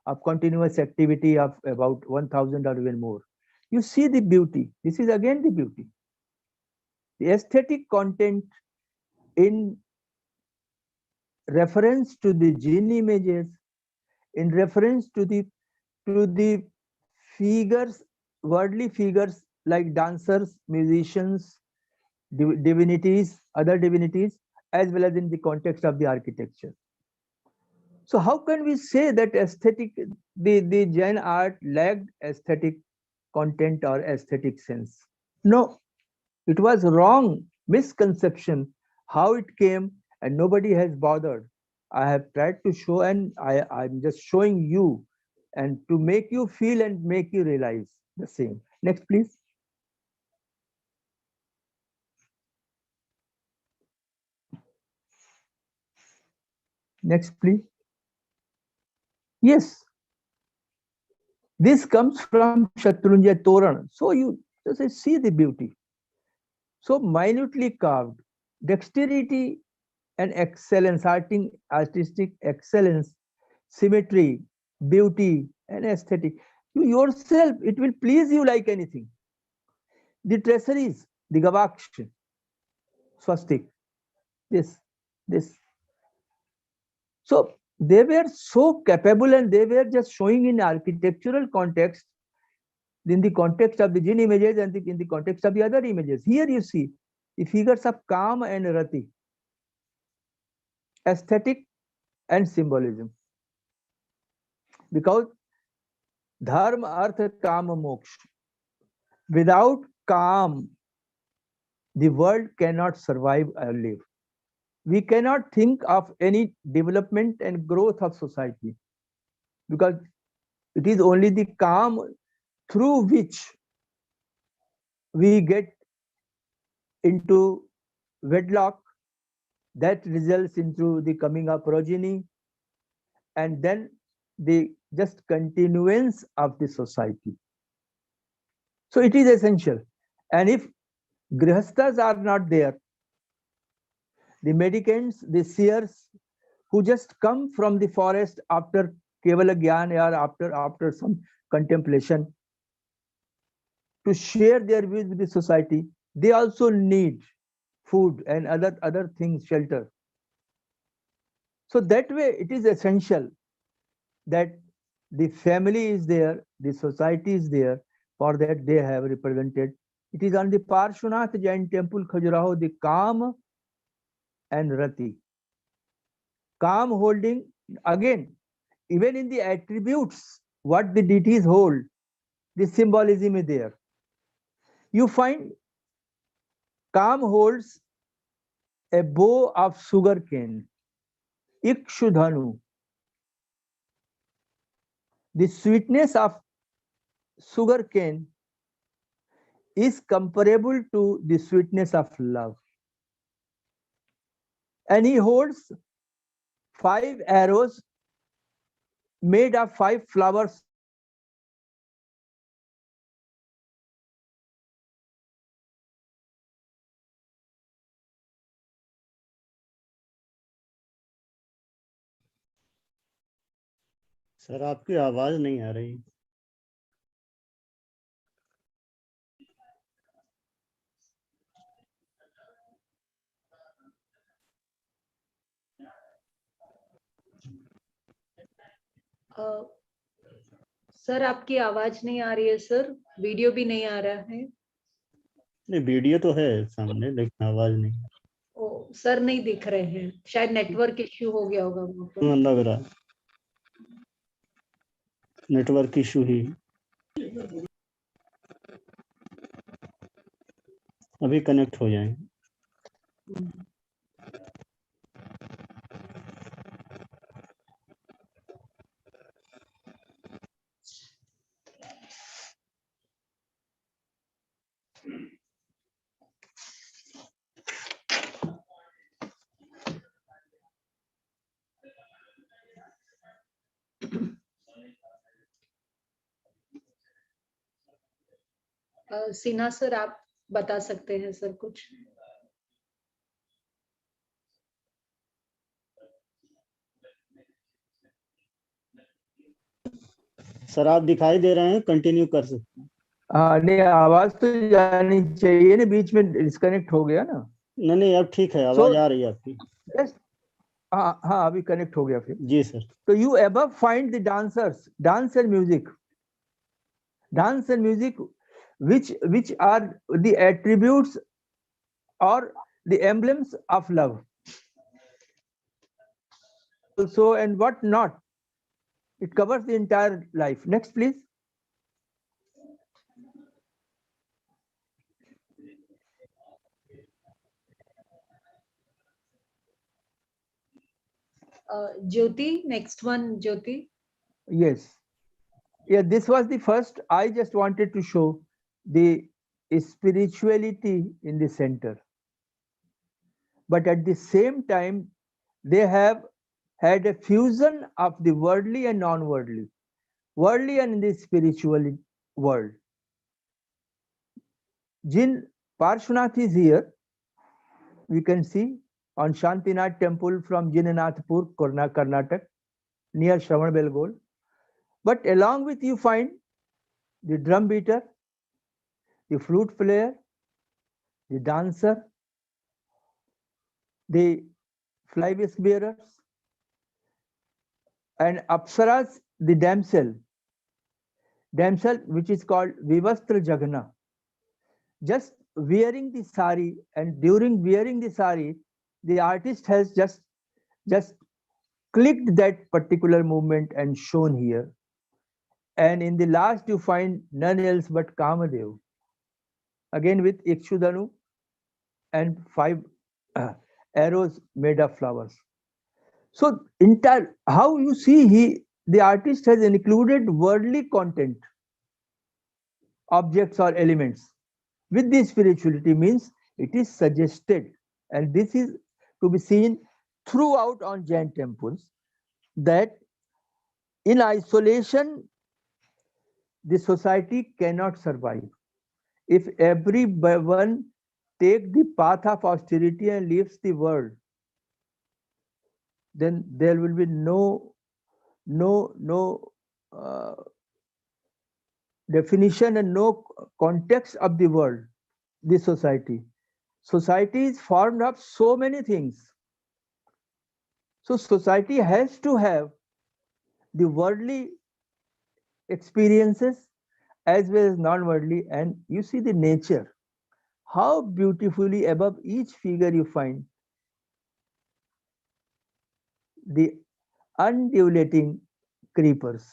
of continuous activity of about 1,000 or even more. You see the beauty. This is again the beauty. The aesthetic content in reference to the Jinn images, in reference to the figures worldly figures like dancers, musicians, divinities, other divinities, as well as in the context of the architecture. So how can we say that the Jain art lacked aesthetic content or aesthetic sense? No, it was wrong, misconception, how it came, and nobody has bothered. I have tried to show, and I'm just showing you, and to make you feel and make you realize the same. Next, please. Next, please. Yes, this comes from Shatrunjay Toran. So you just see the beauty. So minutely carved, dexterity and excellence, artistic excellence, symmetry, beauty, and aesthetic. You yourself, it will please you like anything. The traceries, the gavaksh, swastik, this. So they were so capable, and they were just showing in architectural context, in the context of the Jain images, and in the context of the other images. Here you see the figures of Kam and Rati, aesthetic and symbolism. Because dharma, artha, kama, moksha. Without Kam, the world cannot survive or live. We cannot think of any development and growth of society, because it is only the Kam through which we get into wedlock, that results into the coming of progeny, and then the just continuance of the society. So it is essential. And if grihasthas are not there, the mendicants, the seers who just come from the forest after kevala gyan or after some contemplation to share their views with the society, they also need food and other things, shelter. So that way it is essential that the family is there, the society is there, for that they have represented. It is on the Parshvanath Jain temple, Khajuraho, the Kam and Rati. Kam holding, again, even in the attributes, what the deities hold, the symbolism is there. You find Kam holds a bow of sugar cane, Ikshudhanu. The sweetness of sugar cane is comparable to the sweetness of love. And he holds 5 arrows made of 5 flowers. Sir आपकी आवाज नहीं आ रही। Sir आपकी आवाज नहीं आ रही है sir, video भी नहीं आ रहा है। नहीं, वीडियो तो है सामने लेकिन आवाज नहीं। ओ सर नहीं दिख रहे हैं, शायद नेटवर्क इश्यू हो गया होगा वहाँ पर। लग रहा नेटवर्क इशू ही। अभी कनेक्ट हो जाएंगे। सिन्हा सर आप बता सकते हैं सर कुछ? सर आप दिखाई दे रहे हैं, कंटिन्यू कर सकते हैं। नहीं, आवाज तो जानी चाहिए ना, बीच में डिस्कनेक्ट हो गया ना। नहीं अब ठीक है, आवाज आ रही है आपकी। हाँ अभी कनेक्ट हो गया फिर। जी सर। तो you above find the dancers, dance and music, Dance and music, which are the attributes or the emblems of love. Also, and what not. It covers the entire life. Next, please. Jyoti, next one, Jyoti. Yes. Yeah, this was the first. I just wanted to show the spirituality in the center. But at the same time, they have had a fusion of the worldly and non-worldly, worldly and the spiritual world. Jin Parshvanath is here. We can see on Shantinath temple from Jinnanathpur, Karnataka, near Shravanbelgol. But along with you find the drum beater, the flute player, the dancer, the fly whisk bearers, and Apsaras, the damsel which is called Vivastra Jagana. Just wearing the sari, and during wearing the sari, the artist has just clicked that particular movement and shown here. And in the last, you find none else but Kamadev, again with Ikshudanu and 5 arrows made of flowers. So entire, how you see, the artist has included worldly content, objects or elements with the spirituality, means it is suggested, and this is to be seen throughout on Jain temples, that in isolation the society cannot survive. If everyone take the path of austerity and leaves the world, then there will be no uh, definition and no context of the world, the society. Society is formed of so many things. So society has to have the worldly experiences as well as non-worldly, and you see the nature, how beautifully above each figure you find the undulating creepers,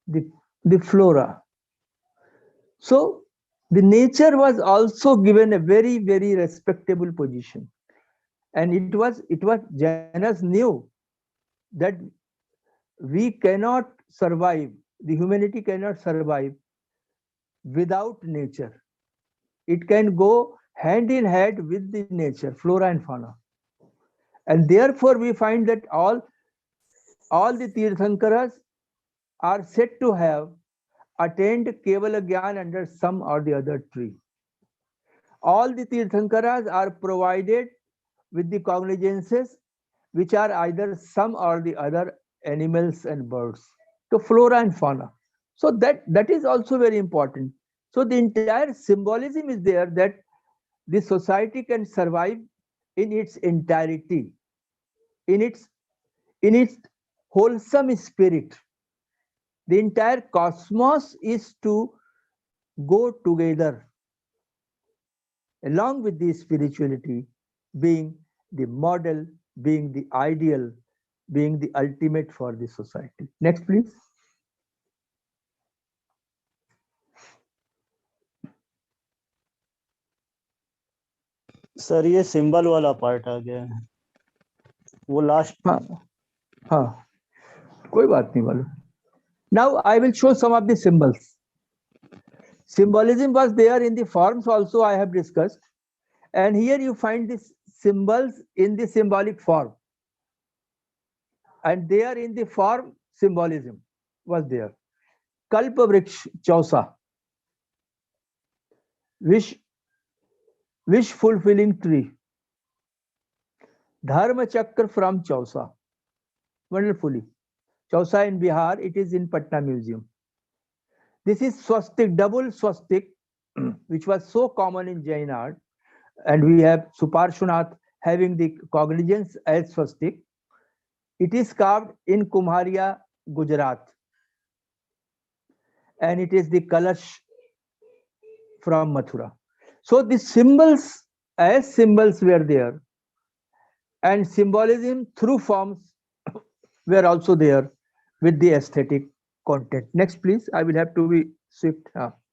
the, the flora. So the nature was also given a very, very respectable position. And it was Jainas knew that we cannot survive, the humanity cannot survive without nature. It can go hand in hand with the nature, flora and fauna. And therefore we find that all the Tirthankaras are said to have attained Kevala Gyan under some or the other tree. All the Tirthankaras are provided with the cognizances which are either some or the other animals and birds. So flora and fauna. So that is also very important. So the entire symbolism is there that the society can survive in its entirety, in its wholesome spirit. The entire cosmos is to go together along with the spirituality, being the model, being the ideal, being the ultimate for the society. Next, please. Sir ये symbol वाला part आ गया है, वो last. हाँ हाँ, कोई बात नहीं मालूम. Now I will show some of the symbols. Symbolism was there in the forms also, I have discussed, and here you find these symbols in the symbolic form, and there in the form symbolism was there. Kalpa Vriksh Chausa, wish fulfilling tree. Dharma Chakra from Chausa, wonderfully. Chausa in Bihar, it is in Patna Museum. This is swastik, double swastik, which was so common in Jain art, and we have Suparshvanath having the cognizance as swastik. It is carved in Kumharia, Gujarat. and it is the Kalash from Mathura. So the symbols, as symbols were there, and symbolism through forms were also there with the aesthetic content. Next, please. I will have to be swift.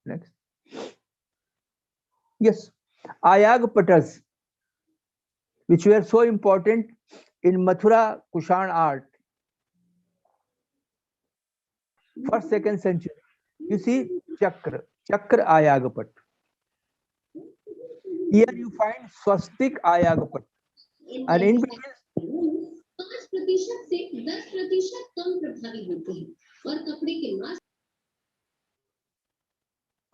Next. Yes, Ayagpatas, which were so important in Mathura Kushan art, first, second century. You see Chakra Ayagapat. Here you find Swastik Ayagapat. And in between 5% से 10% कम प्रभावी होते हैं और कपड़े के मास.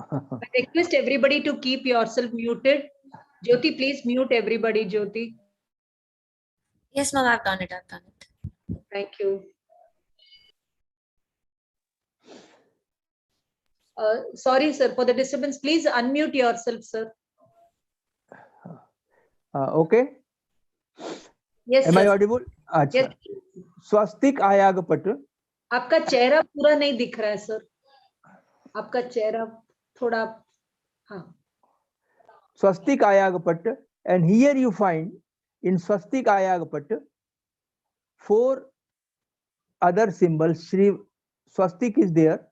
I request everybody to keep yourself muted. Jyoti, please mute everybody. Jyoti. Yes, ma'am, I've done it. Thank you. Sorry, sir, for the disturbance. Please unmute yourself, sir. Okay. Yes, Am sir. I audible? अच्छा. Yes. स्वस्तिक आयागपट. आपका चेहरा पूरा नहीं दिख रहा है sir. आपका चेहरा थोड़ा. हाँ. Swastik Ayagapata, and here you find in Swastik Ayagapata 4 other symbols. Shri Swastik is there.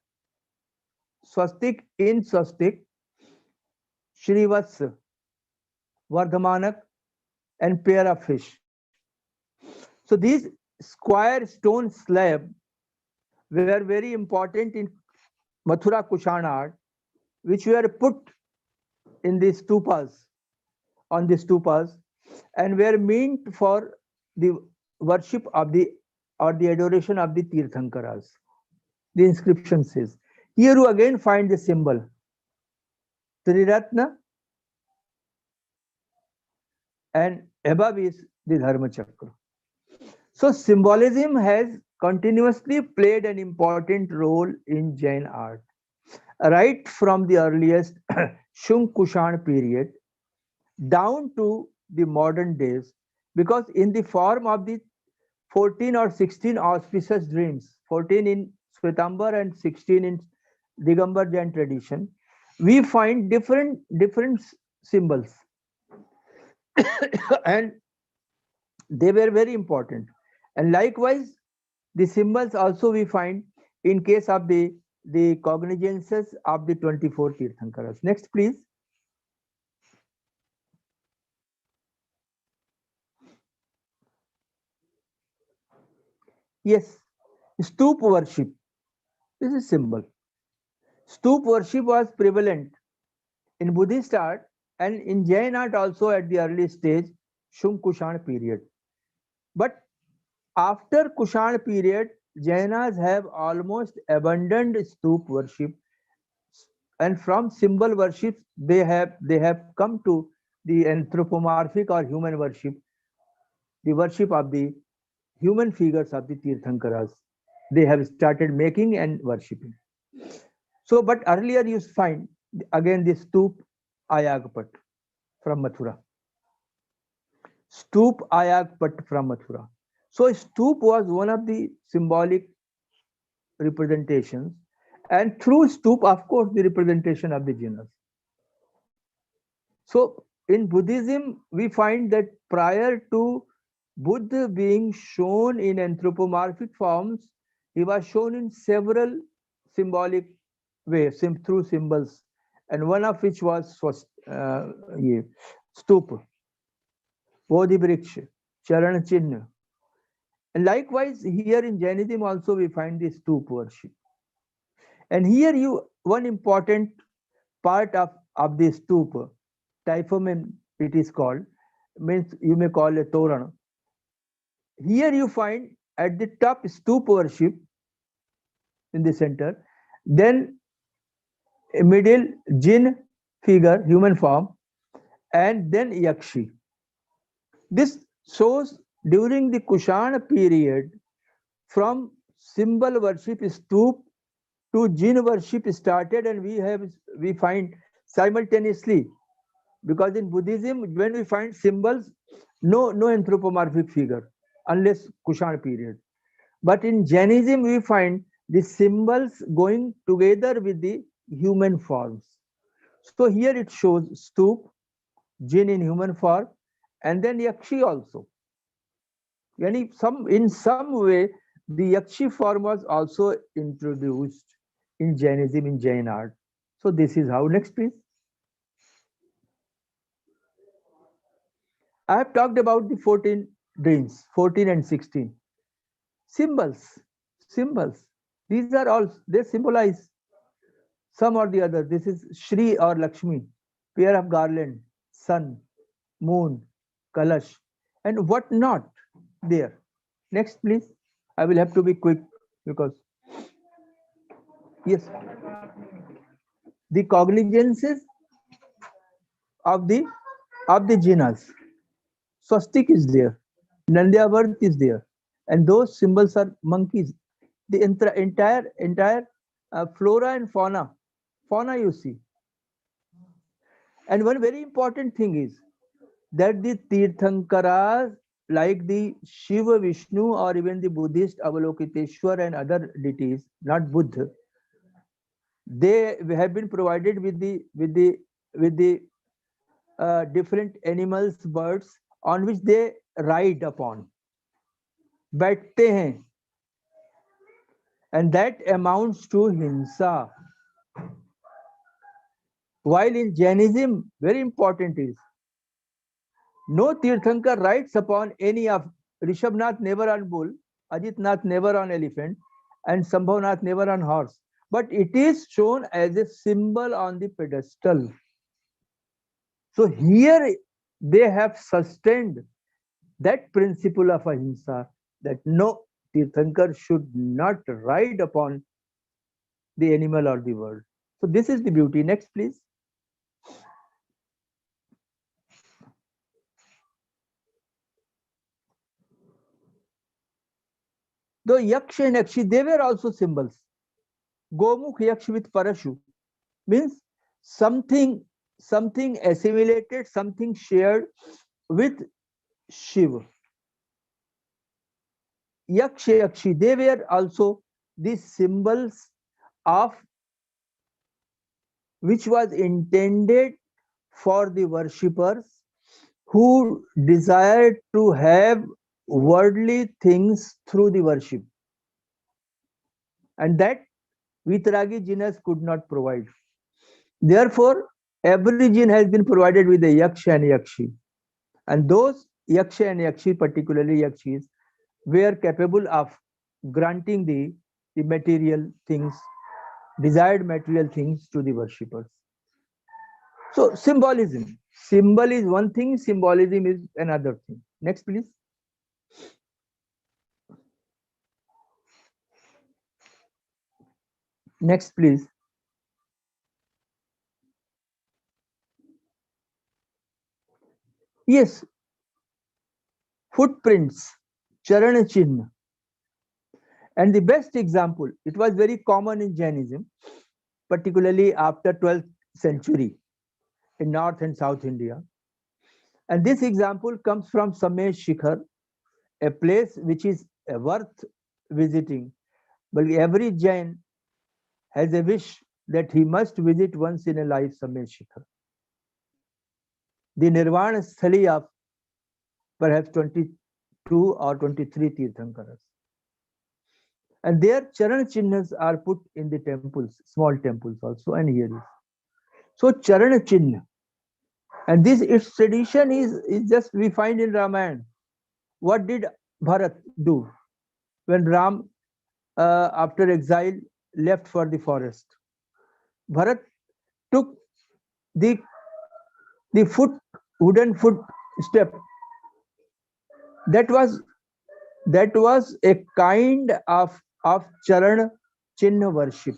Swastik in Swastik, Shrivats, Vardhamanak, and pair of fish. So these square stone slab were very important in Mathura Kushan art, which were put in the stupas, on the stupas, and were meant for the worship of the or the adoration of the Tirthankaras. The inscription says. Here you again find the symbol Triratna, and above is the Dharma Chakra. So symbolism has continuously played an important role in Jain art, right from the earliest Shung Kushan period down to the modern days, because in the form of the 14 or 16 auspicious dreams, 14 in Shwetambar and 16 in Digambar Jain tradition, we find different symbols and they were very important. And likewise, the symbols also we find in case of the cognizances of the 24 Tirthankaras. Next, please. Yes, stoop worship. This is symbol. Stoop worship was prevalent in Buddhist art and in Jain art also at the early stage, Shung Kushan period. But after Kushan period, Jainas have almost abandoned stoop worship, and from symbol worship they have come to the anthropomorphic or human worship, the worship of the human figures of the Tirthankaras. They have started making and worshipping. So, but earlier you find again the stoop Ayagpat from Mathura. Stoop Ayagpat from Mathura. So stoop was one of the symbolic representations, and through stoop, of course, the representation of the genus. So in Buddhism, we find that prior to Buddha being shown in anthropomorphic forms, he was shown in several symbolic ways, through symbols, and one of which was stupa, Bodhi Vriksha, Charan Chinna. And likewise, here in Jainism also we find the stupa worship. And here one important part of the stupa, typhon it is called, means you may call it Toran. Here you find at the top stupa worship in the center, then a middle jinn figure, human form, and then yakshi. This shows during the Kushan period, from symbol worship stoop to jinn worship started, and we find simultaneously, because in Buddhism when we find symbols, no anthropomorphic figure unless Kushan period. But in Jainism we find the symbols going together with the human forms. So here it shows stoop, jinn in human form, and then yakshi also. Yani in some way, the yakshi form was also introduced in Jainism, in Jain art. So this is how. Next, please. I have talked about the 14 dreams, 14 and 16. Symbols, symbols. These are all, they symbolize some or the other. This is Shri or Lakshmi, pair of garland, sun, moon, kalash, and what not there. Next, please. I will have to be quick because, yes, the cognizances of the jinas. Swastik is there, Nandyavarth is there, and those symbols are monkeys. The entire flora and fauna you see. And one very important thing is that the Tirthankaras, like the Shiva, Vishnu, or even the Buddhist Avalokiteshwar and other deities, not Buddha, they have been provided with the different animals, birds on which they ride upon. बैठते हैं, and that amounts to hinsa. While in Jainism, very important is, no Tirthankar rides upon any of Rishabhnath never on bull, Ajitnath never on elephant, and Sambhavnath never on horse. But it is shown as a symbol on the pedestal. So here they have sustained that principle of ahimsa, that no Tirthankar should not ride upon the animal or the bird. So this is the beauty. Next, please. Though Yaksha and Yakshi, they were also symbols. Gomukh Yaksh with Parashu means something assimilated, something shared with Shiva. Yaksha Yakshi, they were also the symbols of which was intended for the worshippers who desired to have worldly things through the worship, and that Vitaragi jinas could not provide. Therefore, every jinn has been provided with a yaksha and yakshi, and those yaksha and yakshi, particularly yakshis, were capable of granting the material things, desired material things to the worshippers. So symbolism. Symbol is one thing, symbolism is another thing. Next, please. Next, please. Yes, footprints, charana chinna. And the best example, it was very common in Jainism, particularly after 12th century in North and South India. And this example comes from Samesh Shikhar, a place which is worth visiting. But every Jain has a wish that he must visit once in a life Samesh Shikhar. The Nirvana Sthali of perhaps 22 or 23 Tirthankaras. And their Charan Chinnas are put in the temples, small temples also, and here is. So Charan Chinna. And this, its tradition is just we find in Ramayana. What did Bharat do when Ram, after exile, left for the forest? Bharat took the wooden foot step. That was a kind of Charan Chinna worship.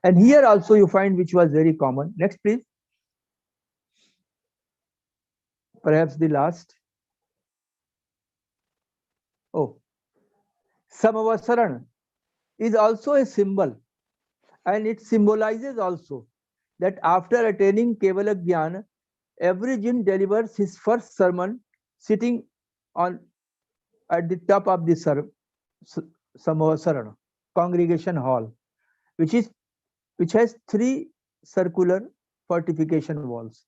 And here also you find which was very common. Next, please. Perhaps the last. Oh, Samavasaran is also a symbol, and it symbolizes also that after attaining Kevala Jnana, every jinn delivers his first sermon sitting at the top of the Samavasarana. congregation hall, which has 3 circular fortification walls.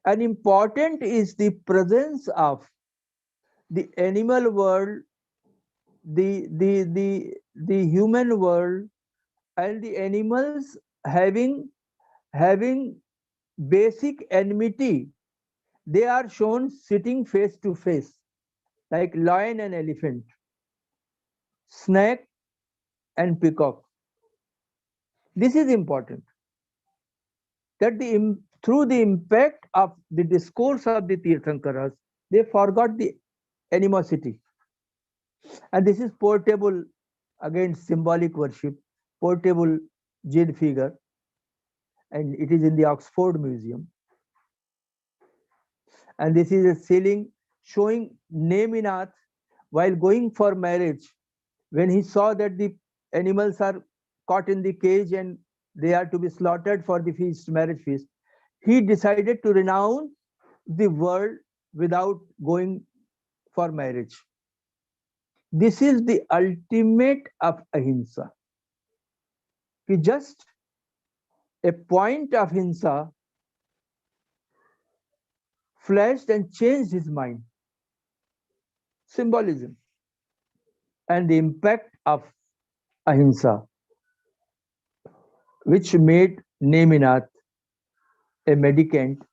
And important is the presence of the animal world, the human world, and the animals having basic enmity. They are shown sitting face to face, like lion and elephant, snake and peacock. This is important, that through the impact of the discourse of the Tirthankaras, they forgot the animosity. And this is portable, again, symbolic worship, portable jade figure, and it is in the Oxford Museum. And this is a ceiling showing Neminath while going for marriage. When he saw that the animals are caught in the cage and they are to be slaughtered for the feast, marriage feast, he decided to renounce the world without going for marriage. This is the ultimate of ahimsa. Just a point of ahimsa flashed and changed his mind. Symbolism and the impact of ahimsa, which made Neminath a mendicant,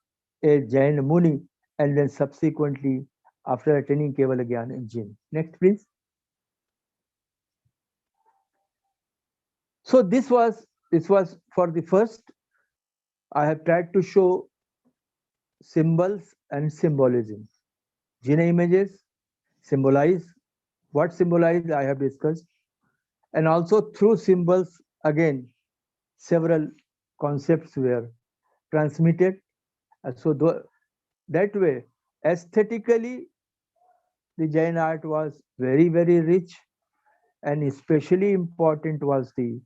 a Jain Muni, and then subsequently after attaining Kevala Gyan in Jain. Next, please. So this was for the first. I have tried to show symbols and symbolism. Jaina images symbolize what symbolize I have discussed, and also through symbols again several concepts were transmitted. So that way, aesthetically, the Jain art was very, very rich, and especially important was the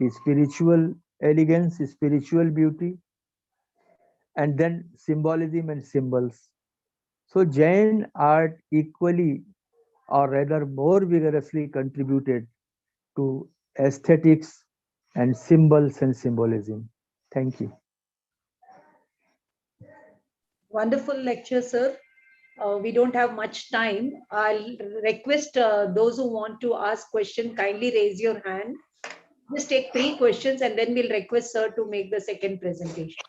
spiritual elegance, spiritual beauty, and then symbolism and symbols. So Jain art equally, or rather more vigorously, contributed to aesthetics and symbols and symbolism. Thank you. Wonderful lecture, sir. We don't have much time. I'll request those who want to ask questions, kindly raise your hand. Just take 3 questions and then we'll request sir to make the second presentation.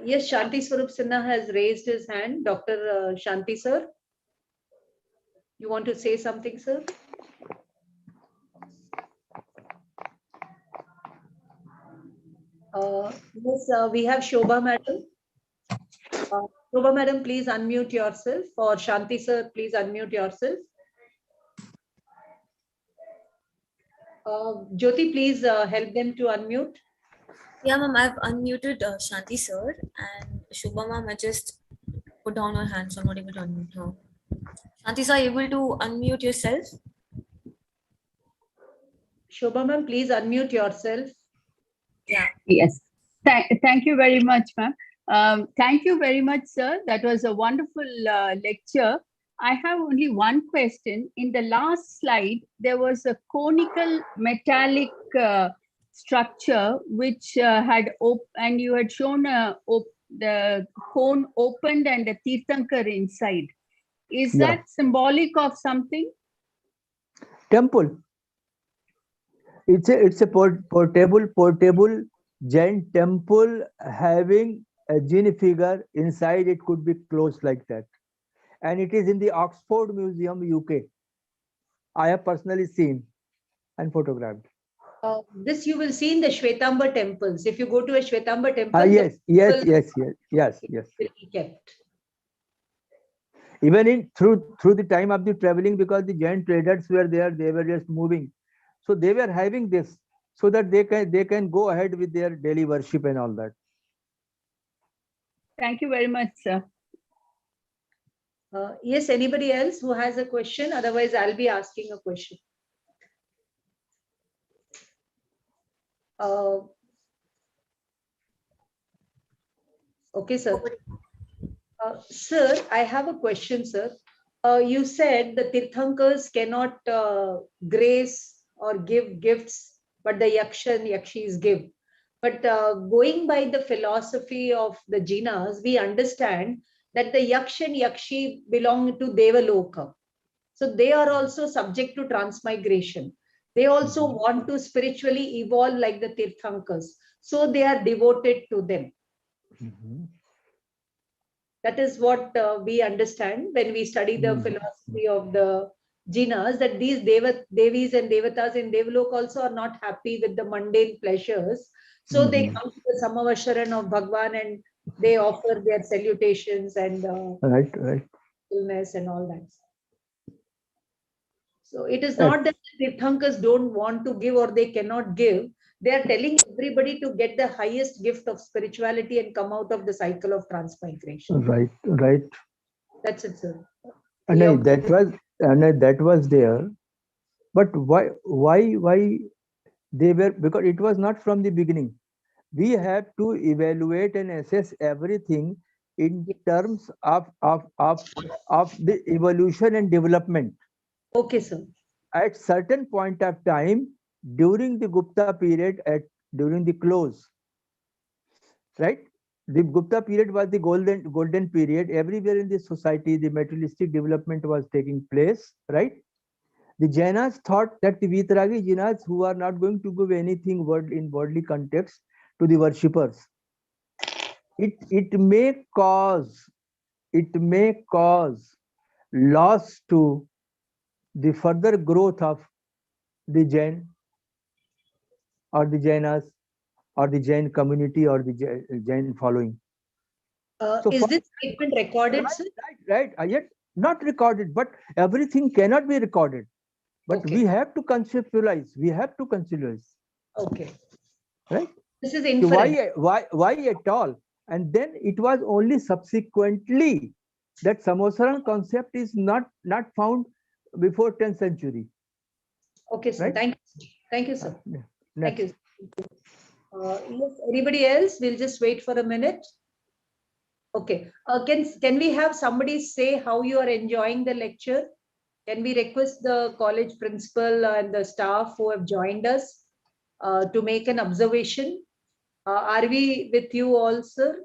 Yes, Shanti Swarup Sinha has raised his hand. Dr. Shanti, sir. You want to say something, sir? Yes, we have Shobha madam. Shobha madam, please unmute yourself. Or Shanti sir, please unmute yourself. Jyoti, please help them to unmute. Yeah, ma'am, I've unmuted Shanti sir, and Shubha ma'am, I just put down her hand, so I'm not able to unmute her. Shanti sir, are you able to unmute yourself? Shobha ma'am, please unmute yourself. Yeah. Yes. Thank you very much, ma'am. Thank you very much, sir. That was a wonderful lecture. I have only one question. In the last slide, there was a conical metallic structure which had and you had shown the cone opened and a Tirthankar inside. Is that symbolic of something? Temple. It's a portable Jain temple having a Jain figure inside. It could be closed like that, and it is in the Oxford Museum, UK. I have personally seen and photographed. This you will see in the Shwetambar temples. If you go to a Shwetambar temple, Yes. Will be kept. Even through the time of the traveling, because the Jain traders were there, they were just moving, so they were having this so that they can go ahead with their daily worship and all that. Thank you very much, sir. Yes, anybody else who has a question? Otherwise, I'll be asking a question. Okay, sir. Sir, I have a question, sir. You said the Tirthankars cannot grace or give gifts, but the Yaksha and Yakshis give. But going by the philosophy of the Jinas, we understand that the Yaksh and Yakshi belong to Devaloka. So they are also subject to transmigration. They also want to spiritually evolve like the Tirthankas. So they are devoted to them. That is what we understand when we study the philosophy of the Jinas, that these Devis and Devatas in Devalok also are not happy with the mundane pleasures. So they come to the Samavasharan of Bhagwan and they offer their salutations and right. illness and all that. So it is not that the Tirthankas don't want to give or they cannot give. They are telling everybody to get the highest gift of spirituality and come out of the cycle of transmigration. Right. That's it, sir. And that was there. But why they were, because it was not from the beginning. We have to evaluate and assess everything in terms of the evolution and development. Okay, sir. At certain point of time during the Gupta period, during the close, right? The Gupta period was the golden period. Everywhere in the society, the materialistic development was taking place, right? The Jainas thought that the Vitaragi Jainas, who are not going to give anything in worldly context to the worshippers, it may cause loss to the further growth of the Jain or the Jainas or the Jain community or the Jain following. So is this statement recorded, sir? Right. Yet not recorded, but everything cannot be recorded. But we have to conceptualize. Okay. Right. This is inference. So why at all? And then it was only subsequently that Samosaran concept is not found before 10th century. Okay, sir. Right? Thank you, sir. Next. Thank you. Yes, anybody else? We'll just wait for a minute. Okay. Can we have somebody say how you are enjoying the lecture? Can we request the college principal and the staff who have joined us to make an observation? Are we with you all, sir?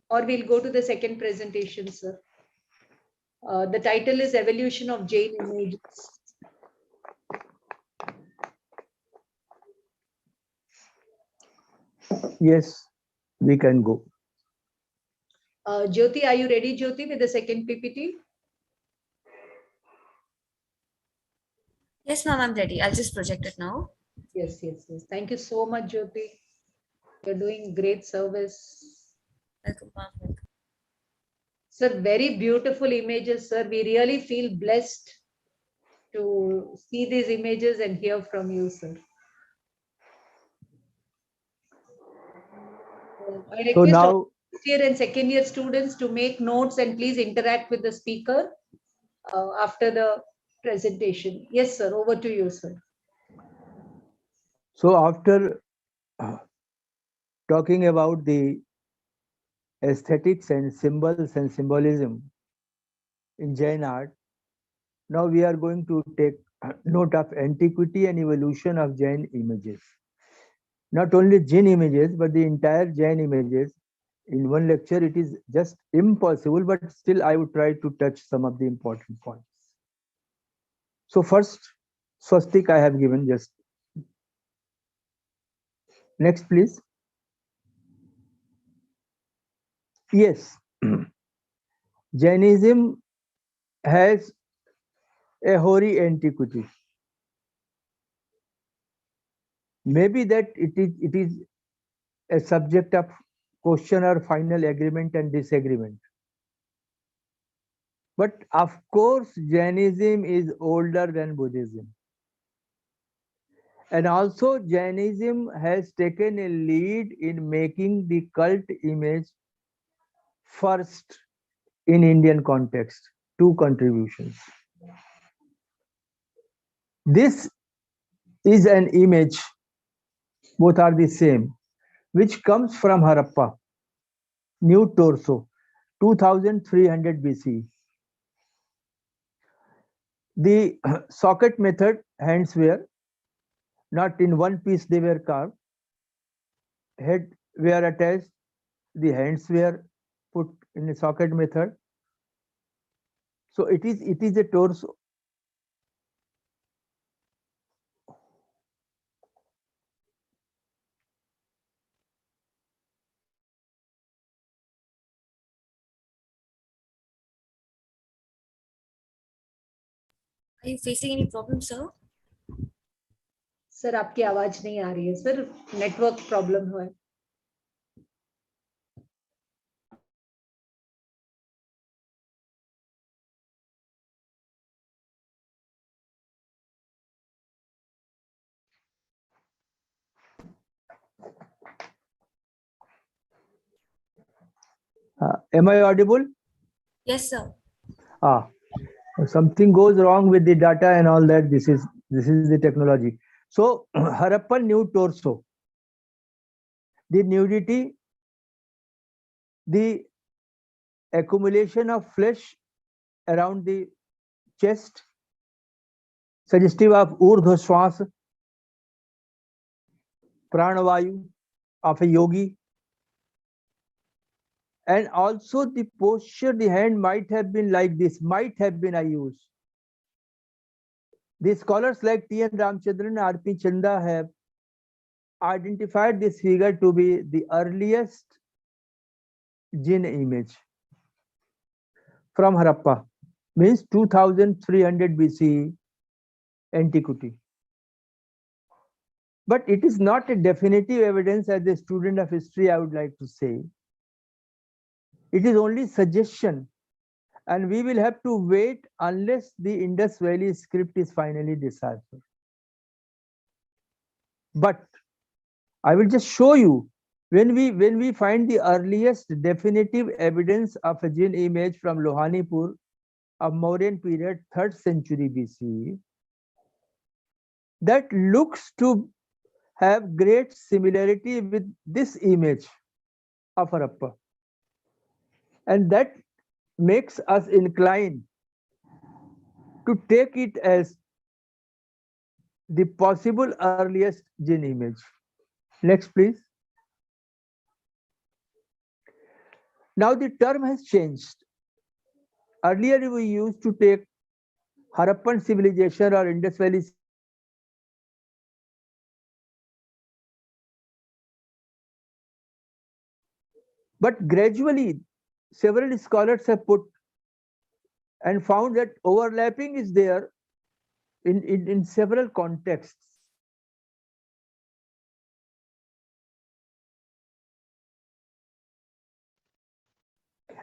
Or we'll go to the second presentation, sir. The title is Evolution of Jain Images. Yes, we can go. Jyoti, are you ready, Jyoti, with the second PPT? Yes, ma'am, I'm ready. I'll just project it now. Yes. Thank you so much, Jyoti. You're doing great service. Welcome, ma'am. Sir, very beautiful images, sir. We really feel blessed to see these images and hear from you, sir. I request all first year and second year students to make notes and please interact with the speaker after the presentation. Yes, sir. Over to you, sir. So after talking about the aesthetics and symbols and symbolism in Jain art, now we are going to take note of antiquity and evolution of Jain images. Not only Jain images, but the entire Jain images. In one lecture, it is just impossible, but still I would try to touch some of the important points. So first, swastik I have given just. Next, please. Yes, Jainism has a hoary antiquity. Maybe that it is a subject of question or final agreement and disagreement. But of course, Jainism is older than Buddhism. And also Jainism has taken a lead in making the cult image first in Indian context. 2 contributions. This is an image, both are the same, which comes from Harappa, New Torso, 2300 BC. The socket method hands were not in one piece, they were carved. Head were attached, the hands were put in a socket method. So it is a torso. Are you facing any problem, sir? Sir आपकी आवाज नहीं आ रही है sir, network problem हुआ है. Am I audible? Yes, sir. Something goes wrong with the data and all that. This is the technology. So Harappan nude torso, the nudity, the accumulation of flesh around the chest, suggestive of urdhva swas, pranavayu of a yogi, and also the posture, the hand might have been like this, might have been I use. The scholars like T. N. Ramchandran and R. P. Chanda have identified this figure to be the earliest Jinn image from Harappa, means 2300 BCE antiquity. But it is not a definitive evidence. As a student of history, I would like to say, it is only suggestion, and we will have to wait unless the Indus Valley script is finally deciphered. But I will just show you, when we find the earliest definitive evidence of a Jinn image from Lohanipur of Mauryan period, 3rd century BCE, that looks to have great similarity with this image of Harappa, and that makes us inclined to take it as the possible earliest Jinn image. Next, please. Now the term has changed. Earlier we used to take Harappan civilization or Indus Valley, but gradually several scholars have put and found that overlapping is there in several contexts.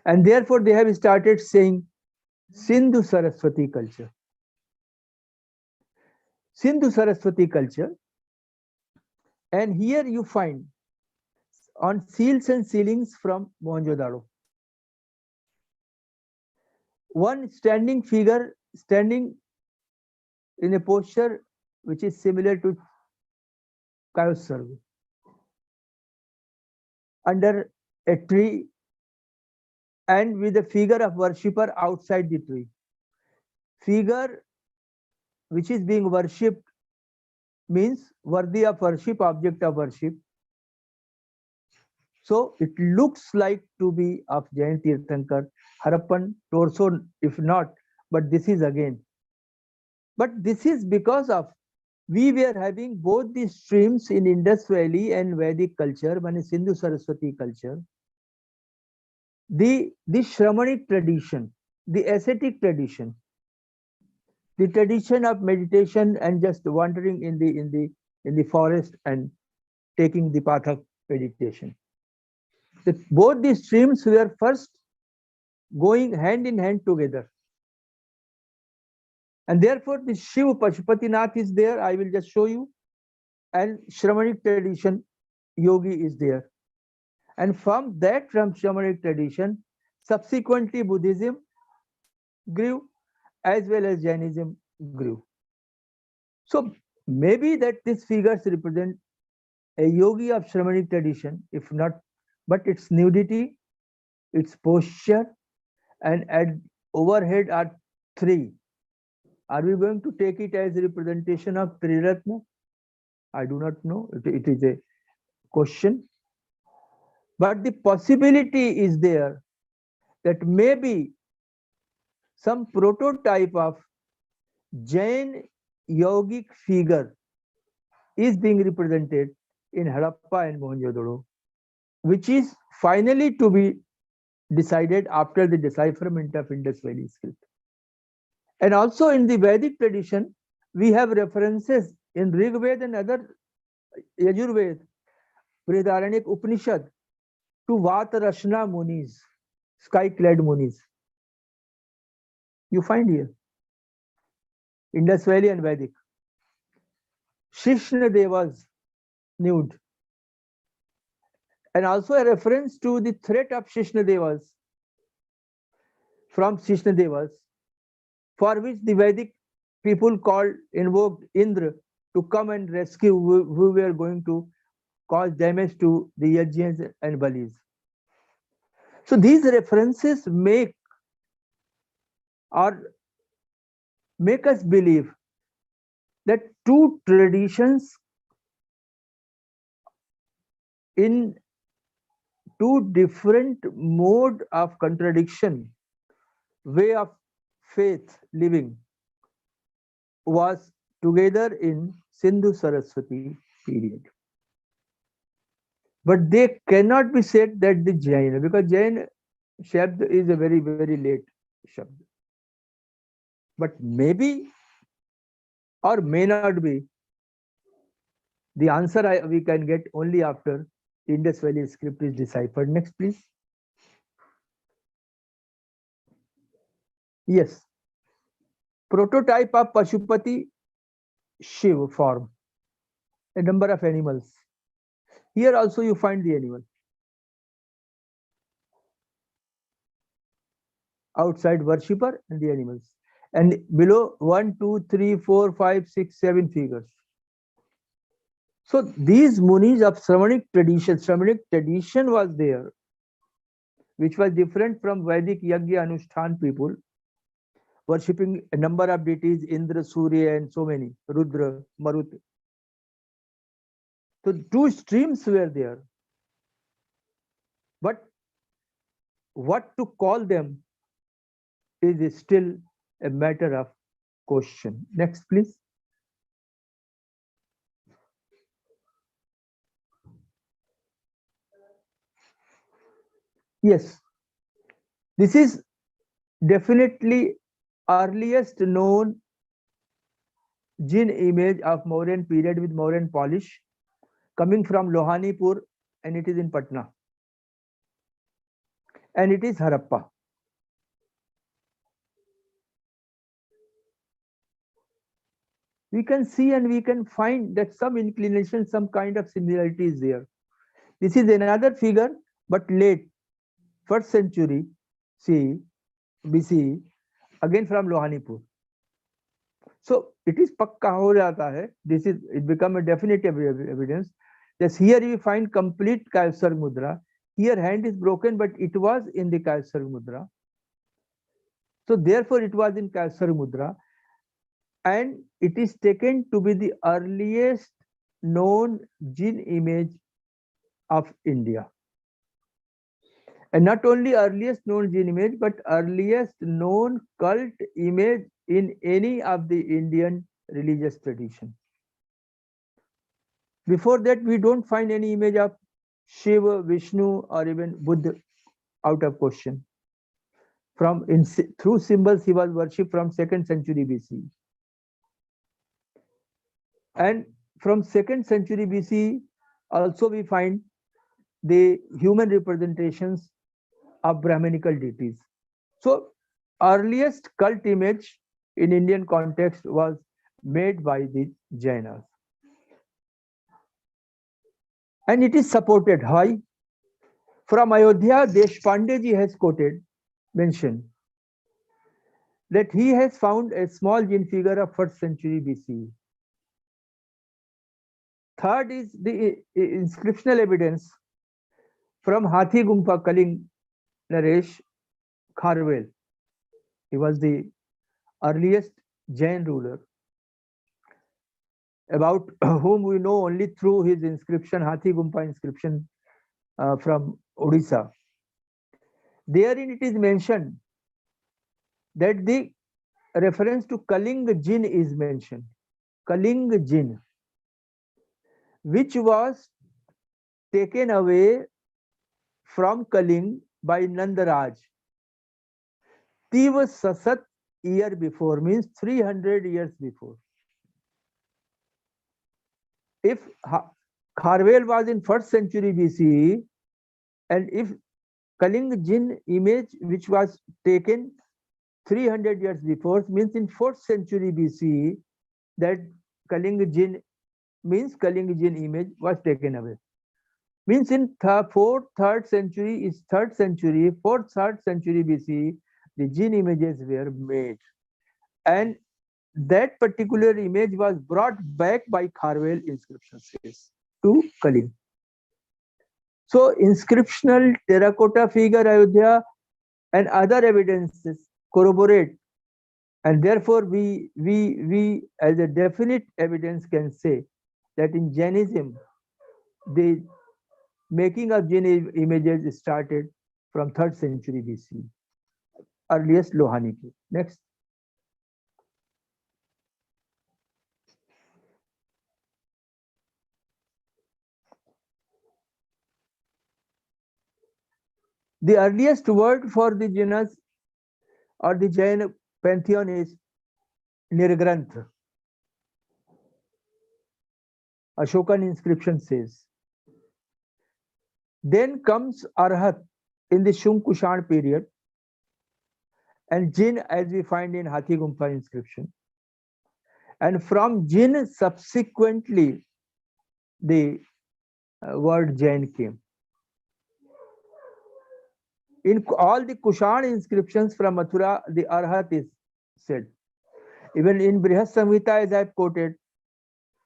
And therefore they have started saying Sindhu Saraswati culture. Sindhu Saraswati culture, and here you find on seals and ceilings from Mohenjo-daro, one standing figure, standing in a posture which is similar to Kayosarva, under a tree, and with a figure of worshipper outside the tree. Figure which is being worshipped means worthy of worship, object of worship. So it looks like to be of Jain Tirthankar, Harappan torso, if not, but this is again. But this is because of we were having both the streams in Indus Valley and Vedic culture, one is Sindhu Saraswati culture. The Shramanic tradition, the ascetic tradition, the tradition of meditation and just wandering in the forest and taking the path of meditation. Both these streams were first going hand in hand together. And therefore the Shiv Pashupatinath is there, I will just show you, and Shramanic tradition yogi is there. And from Shramanic tradition, subsequently Buddhism grew as well as Jainism grew. So maybe that these figures represent a yogi of Shramanic tradition, if not, but its nudity, its posture, and at overhead are three Are we going to take it as a representation of Triratna? I do not know. It is a question. But the possibility is there that maybe some prototype of Jain yogic figure is being represented in Harappa and Mohenjo-daro, which is finally to be decided after the decipherment of Indus Valley script. And also in the Vedic tradition, we have references in Rig Veda and other Yajurveda, Brihadaranyaka Upanishad, to Vatarashna Munis, sky-clad Munis. You find here, Indus Valley and Vedic. Shishna Devas nude. And also a reference to the threat of Shishna Devas from Shishna Devas, for which the Vedic people invoked Indra to come and rescue who were going to cause damage to the Yajnas and Balis. So these references make us believe that two traditions in two different mode of contradiction, way of faith living, was together in Sindhu Saraswati period. But they cannot be said that the Jain, because Jain Shabd is a very, very late Shabd. But maybe or may not be. The answer we can get only after Indus Valley script is deciphered. Next, please. Yes. Prototype of Pashupati Shiv form. A number of animals. Here also you find the animal. Outside worshipper and the animals. And below 1, 2, 3, 4, 5, 6, 7 figures. So these Munis of Shramanic tradition was there, which was different from Vedic Yagya Anushthan people, worshipping a number of deities, Indra, Surya, and so many, Rudra, Marut. So two streams were there. But what to call them is still a matter of question. Next, please. Yes, this is definitely earliest known Jinn image of Mauryan period with Mauryan polish, coming from Lohanipur, and it is in Patna. And it is Harappa. We can see and we can find that some inclination, some kind of similarity is there. This is another figure, but late, 1st century BC, again from Lohanipur. So it is pakka ho jata hai. It become a definitive evidence. Yes, here we find complete Kaysar mudra. Here hand is broken, but it was in the Kaysar mudra. So therefore it was in Kaysar mudra. And it is taken to be the earliest known Jinn image of India. And not only earliest known Jinn image, but earliest known cult image in any of the Indian religious tradition. Before that, we don't find any image of Shiva, Vishnu, or even Buddha out of question. Through symbols, he was worshipped from 2nd century BC. And from 2nd century BC, also we find the human representations of Brahminical deities. So earliest cult image in Indian context was made by the Jainas. And it is supported. Why? From Ayodhya, Deshpande ji has mentioned that he has found a small Jinn figure of 1st century BC. Third is the inscriptional evidence from Hathi Gumpa Kaling Naresh Kharwel. He was the earliest Jain ruler, about whom we know only through his inscription, Hathi Gumpa inscription from Odisha. Therein it is mentioned that the reference to Kaling Jin is mentioned. Kaling Jin, which was taken away from Kaling by Nandaraj. Tiva Sasat year before, means 300 years before. If Kharvel was in 1st century BCE, and if Kaling Jin image which was taken 300 years before, means in 4th century BCE, that Kaling Jin means Kaling Jin image was taken away. Means in 4th, 3rd century is 3rd century, 4th, 3rd century BCE, the Jin images were made. And that particular image was brought back by Kharvel inscription says to Kaling. So inscriptional terracotta figure Ayodhya and other evidences corroborate, and therefore we as a definite evidence can say that in Jainism the making of Jain images started from 3rd century BC, earliest Lohanipur. Next. The earliest word for the genus or the Jain pantheon is Nirgranth. Ashokan inscription says. Then comes Arhat in the Shung Kushan period, and Jin as we find in Hathi Gumpa inscription. And from Jin subsequently the word Jain came. In all the Kushan inscriptions from Mathura, the Arhat is said. Even in Brihad Samhita, as I have quoted,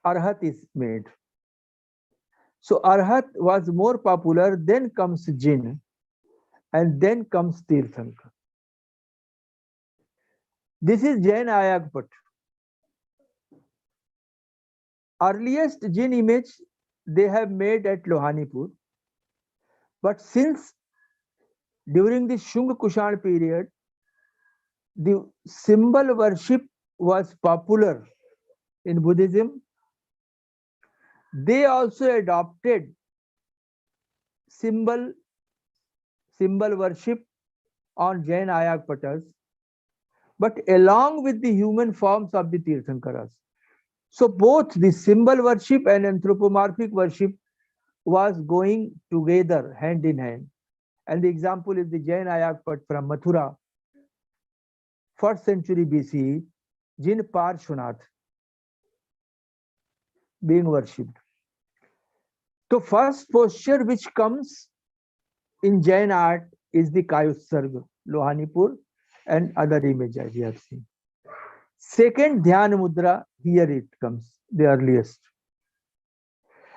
Arhat is made. So Arhat was more popular, then comes Jin, and then comes Tirthankar. This is Jain Ayagpat. Earliest Jin image they have made at Lohanipur, but since during the Shung Kushan period, the symbol worship was popular in Buddhism, they also adopted symbol worship on Jain Ayagpatas, but along with the human forms of the Tirthankaras. So both the symbol worship and anthropomorphic worship was going together hand in hand. And the example is the Jain Ayagpat from Mathura, 1st century BCE, Jin Parshvanath being worshipped. So first posture which comes in Jain art is the Kayutsarga, Lohanipur and other images we have seen. Second, Dhyan Mudra, here it comes, the earliest.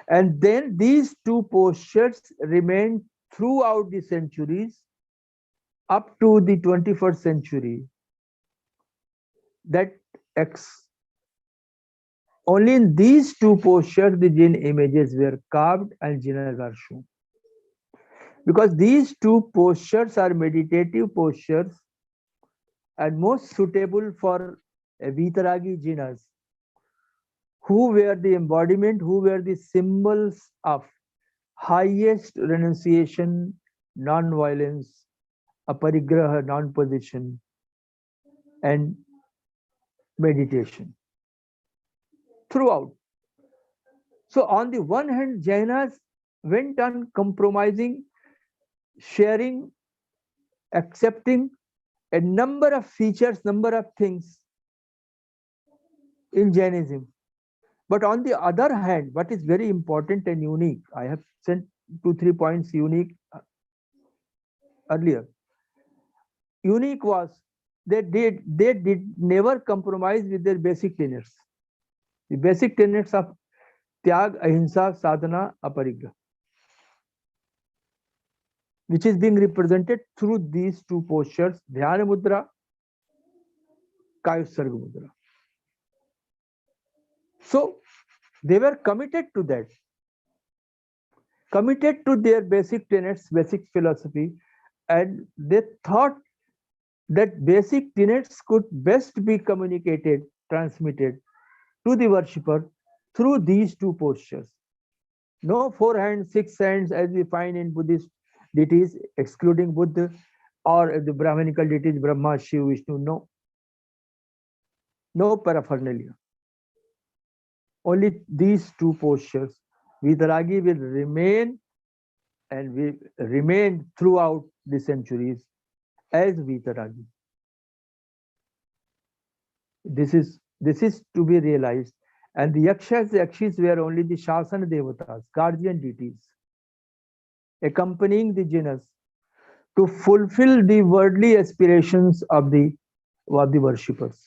And then these two postures remained throughout the centuries up to the 21st century. That only in these two postures the Jain images were carved and Jinas are shown. Because these two postures are meditative postures and most suitable for Vitaragi Jinas, who were the embodiment, who were the symbols of highest renunciation, non-violence, aparigraha, non-position, and meditation throughout. So on the one hand, Jainas went on compromising, sharing, accepting a number of features, number of things in Jainism. But on the other hand, what is very important and unique, I have sent 2-3 points unique earlier. Unique was that they did never compromise with their basic tenets. The basic tenets of Tyag, Ahimsa, Sadhana, Aparigraha, which is being represented through these two postures, Dhyana Mudra, Kayutsarga Mudra. So they were committed to that, committed to their basic tenets, basic philosophy, and they thought that basic tenets could best be communicated, transmitted to the worshipper through these two postures. No four hands, six hands as we find in Buddhist deities, excluding Buddha, or the Brahmanical deities, Brahma, Shiva, Vishnu. No. No paraphernalia. Only these two postures. Vitaragi will remain and will remain throughout the centuries as Vitaragi. This is to be realized. And the Yakshis were only the Shasana Devatas, guardian deities, accompanying the Jinas to fulfill the worldly aspirations of the worshippers.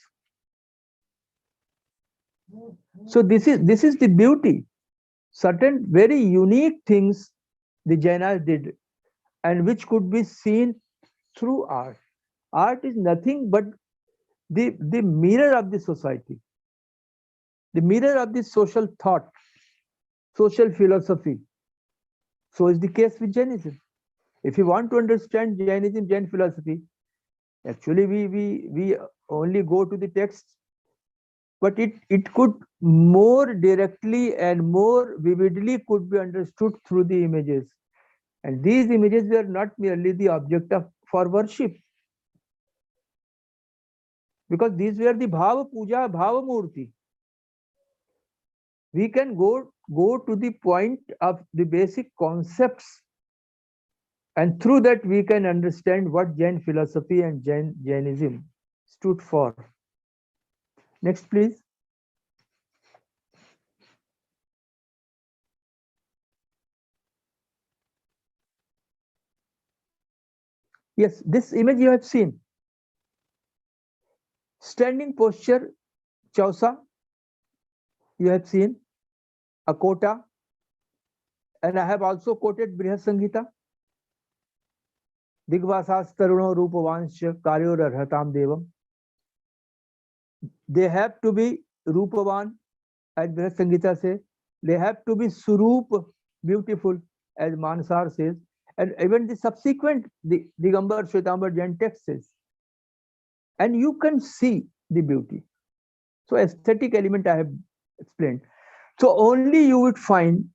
So this is the beauty. Certain very unique things the Jainas did, and which could be seen through art. Art is nothing but the mirror of the society, the mirror of the social thought, social philosophy. So is the case with Jainism. If you want to understand Jainism, Jain philosophy, actually we only go to the text, but it could more directly and more vividly could be understood through the images. And these images were not merely the object for worship, because these were the Bhava Puja, Bhava Murti. We can go to the point of the basic concepts, and through that we can understand what Jain philosophy and Jainism stood for. Next, please. Yes, this image you have seen. Standing posture, Chausa, you have seen, a kota, and I have also quoted Brihad Samhita. Digvasas taruno rupavansya karyor arhatam devam. They have to be rupavan, as Brihad Samhita says. They have to be surup, beautiful, as Mansar says. And even the subsequent, the Digambar Shwetambar Jain text says. And you can see the beauty. So aesthetic element I have explained. So only you would find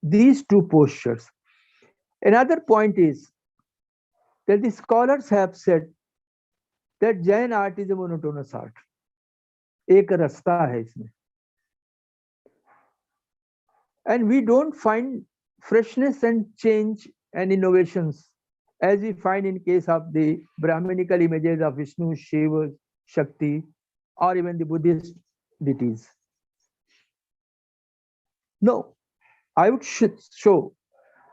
these two postures. Another point is that the scholars have said that Jain art is a monotonous art. एक रास्ता है इसमें. And we don't find freshness and change and innovations as we find in case of the Brahmanical images of Vishnu, Shiva, Shakti, or even the Buddhist deities. No, I would show.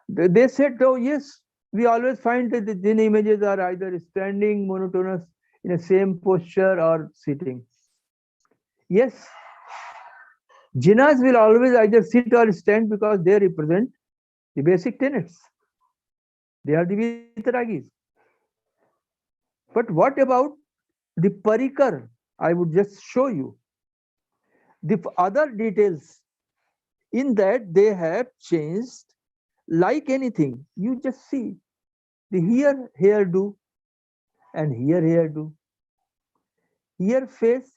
They said, oh yes, we always find that the Jain images are either standing, monotonous, in the same posture, or sitting. Yes, Jinas will always either sit or stand because they represent the basic tenets. They are the Vitaragis. But what about the Parikar? I would just show you the other details. In that they have changed like anything. You just see the here hairdo and here hairdo, here face,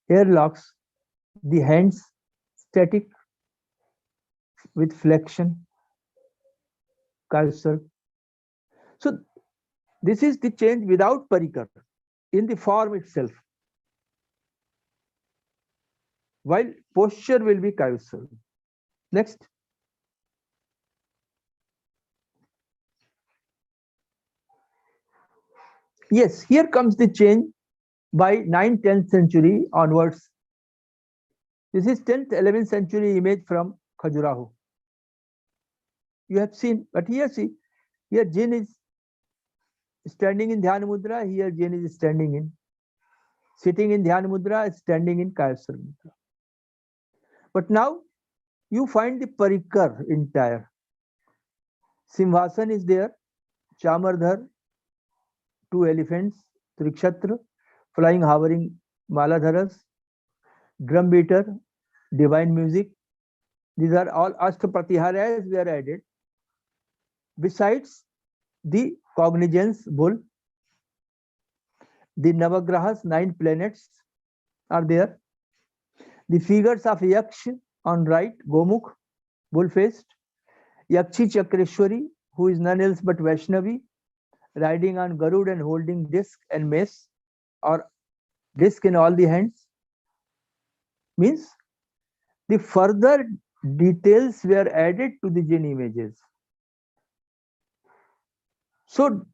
hair locks, the hands static with flexion, cursor. So this is the change without parikar in the form itself, while posture will be cursor. Next. Yes, here comes the change by 9th, 10th century onwards. This is 10th, 11th century image from Khajuraho. You have seen, but here see, here Jain is standing in Dhyana Mudra, here Jain is standing in, sitting in Dhyana Mudra, standing in Kayasar Mudra. But now you find the Parikar entire. Simhasan is there, Chamardhar, 2 elephants, Trikshatra, flying, hovering Maladharas, drum beater, divine music. These are all Ashtapatiharas were added. Besides the cognizance bull, the Navagrahas, 9 planets are there. The figures of Yaksh on right, Gomukh, bull-faced. Yakshi Chakreshwari, who is none else but Vaishnavi, riding on Garud and holding disc and mace, or disc in all the hands. Means the further details were added to the Jain images. So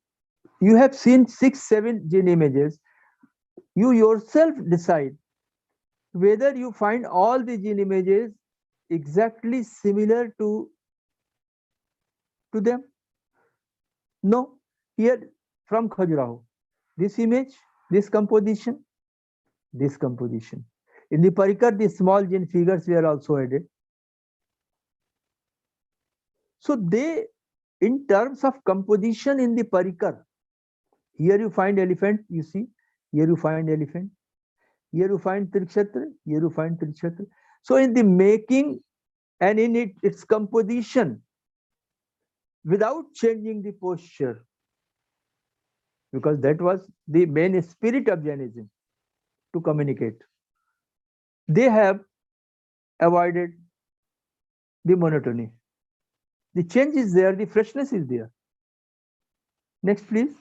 you have seen 6-7 Jain images. You yourself decide whether you find all the Jain images exactly similar to them. No. Here from Khajuraho, this image, this composition, this composition. In the Parikar, the small Jain figures were also added. So they, in terms of composition in the Parikar, here you find elephant, you see, here you find elephant, here you find Trikshatra, here you find Trikshatra. So in the making and in its composition, without changing the posture, because that was the main spirit of Jainism, to communicate. They have avoided the monotony. The change is there, the freshness is there. Next, please.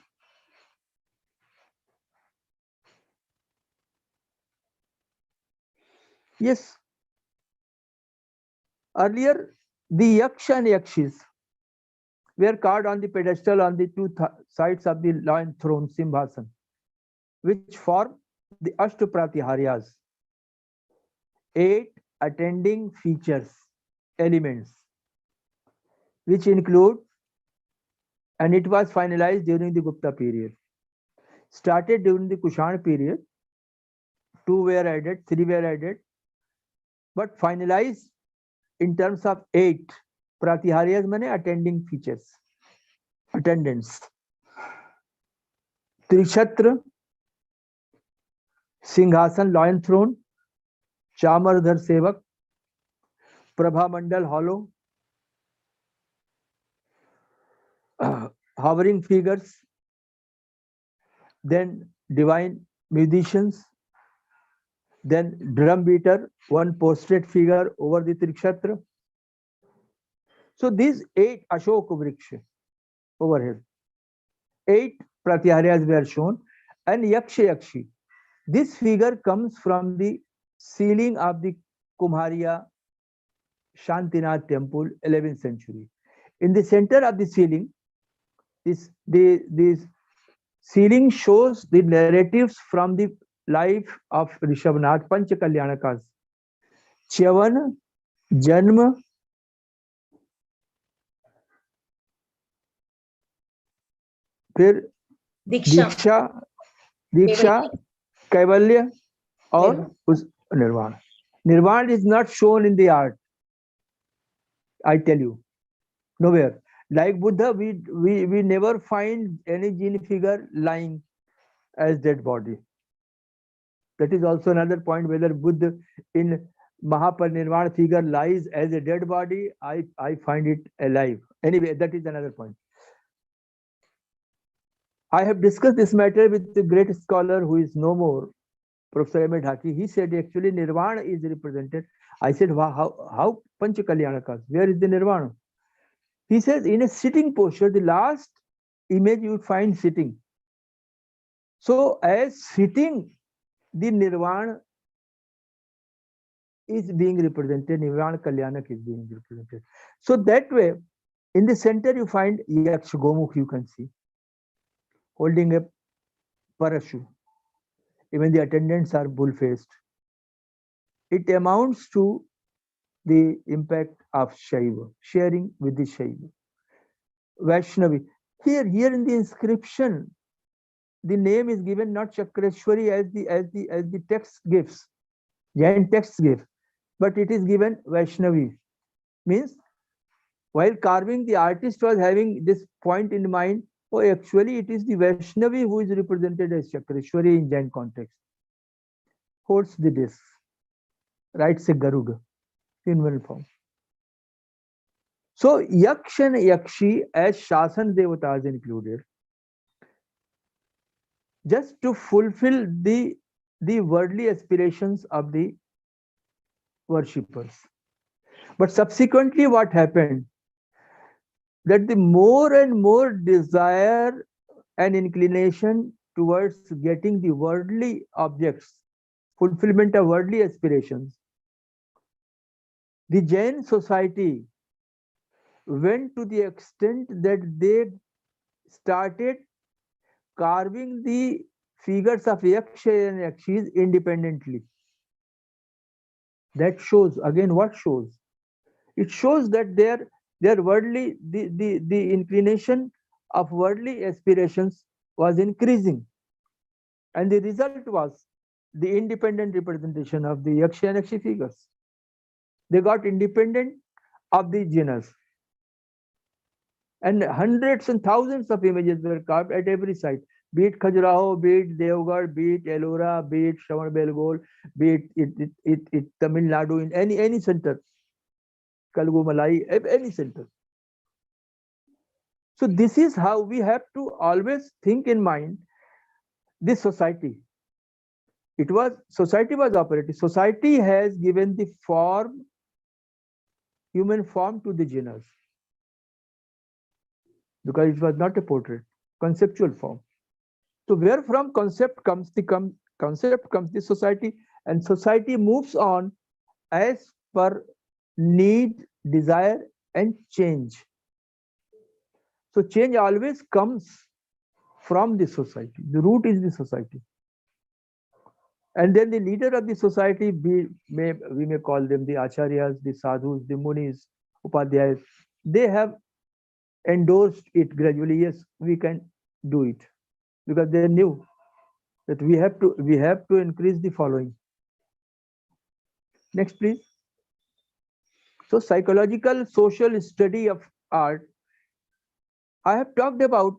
Yes. Earlier, the Yaksha and Yakshis were carved on the pedestal on the two sides of the lion throne, Simhasan, which form the Ashtapratiharias, 8 attending features, elements, which include, and it was finalized during the Gupta period. Started during the Kushan period, 2 were added, 3 were added, but finalized in terms of 8 Pratiharyas, mane attending features, attendants. Trishatra, Singhasan, lion throne, Chamardhar Sevak, Prabha Mandal hollow, hovering figures, then divine musicians, then drum beater, 1 prostrate figure over the Trikshatra. So these 8 Ashok Vriksha over here, 8 Pratiharyas were shown, and Yaksha Yakshi. This figure comes from the ceiling of the Kumharia Shantinath temple, 11th century. In the center of the ceiling, this ceiling shows the narratives from the life of Rishabhnath, Panchakalyanakas. Chyavan, Janma, फिर दीक्षा, Kaivalya, or Nirvana. Nirvana is not shown in the art. I tell you, nowhere. Like Buddha, we never find any Jain figure lying as dead body. That is also another point, whether Buddha in Mahaparinirvana figure lies as a dead body. I find it alive. Anyway, that is another point. I have discussed this matter with the great scholar who is no more, Professor M. Dhaki. He said actually Nirvana is represented. I said, how Panchakalyanakas? Where is the Nirvana? He says in a sitting posture, the last image you would find sitting. So as sitting, the Nirvana is being represented, Nirvana Kalyanak is being represented. So that way, in the center you find Yaksh Gomukh, you can see, holding a parachute. Even the attendants are bull-faced. It amounts to the impact of Shaiva, sharing with the Shaiva. Vaishnavi. Here in the inscription, the name is given not Chakreshwari as the text gives, Jain text gives, but it is given Vaishnavi. Means while carving, the artist was having this point in mind. Oh, actually, it is the Vaishnavi who is represented as Chakreshwari in Jain context. Holds the disc. Right? Say Garuda, human form. So Yaksh and Yakshi as Shasan Devatas included, just to fulfill the worldly aspirations of the worshippers. But subsequently, what happened? That the more and more desire and inclination towards getting the worldly objects, fulfillment of worldly aspirations, the Jain society went to the extent that they started carving the figures of Yaksha and Yakshis independently. That shows, again, what shows? It shows that their worldly, the inclination of worldly aspirations was increasing. And the result was the independent representation of the Yaksha and Yakshi figures. They got independent of the genus. And hundreds and thousands of images were carved at every site. Be it Khajuraho, be it Devgarh, be it Ellora, be it Shravanbelgol, be it Tamil Nadu, in any center, Kalgu Malai, any center. So this is how we have to always think in mind this society. Society was operating. Society has given the form, human form to the genus. Because it was not a portrait, conceptual form. So where from concept comes the society, and society moves on as per need, desire, and change. So change always comes from the society. The root is the society. And then the leader of the society, we may call them the acharyas, the sadhus, the munis, upadhyayas, they have endorsed it gradually. Yes, we can do it, because they knew that we have to increase the following. Next, please. So psychological social study of art. I have talked about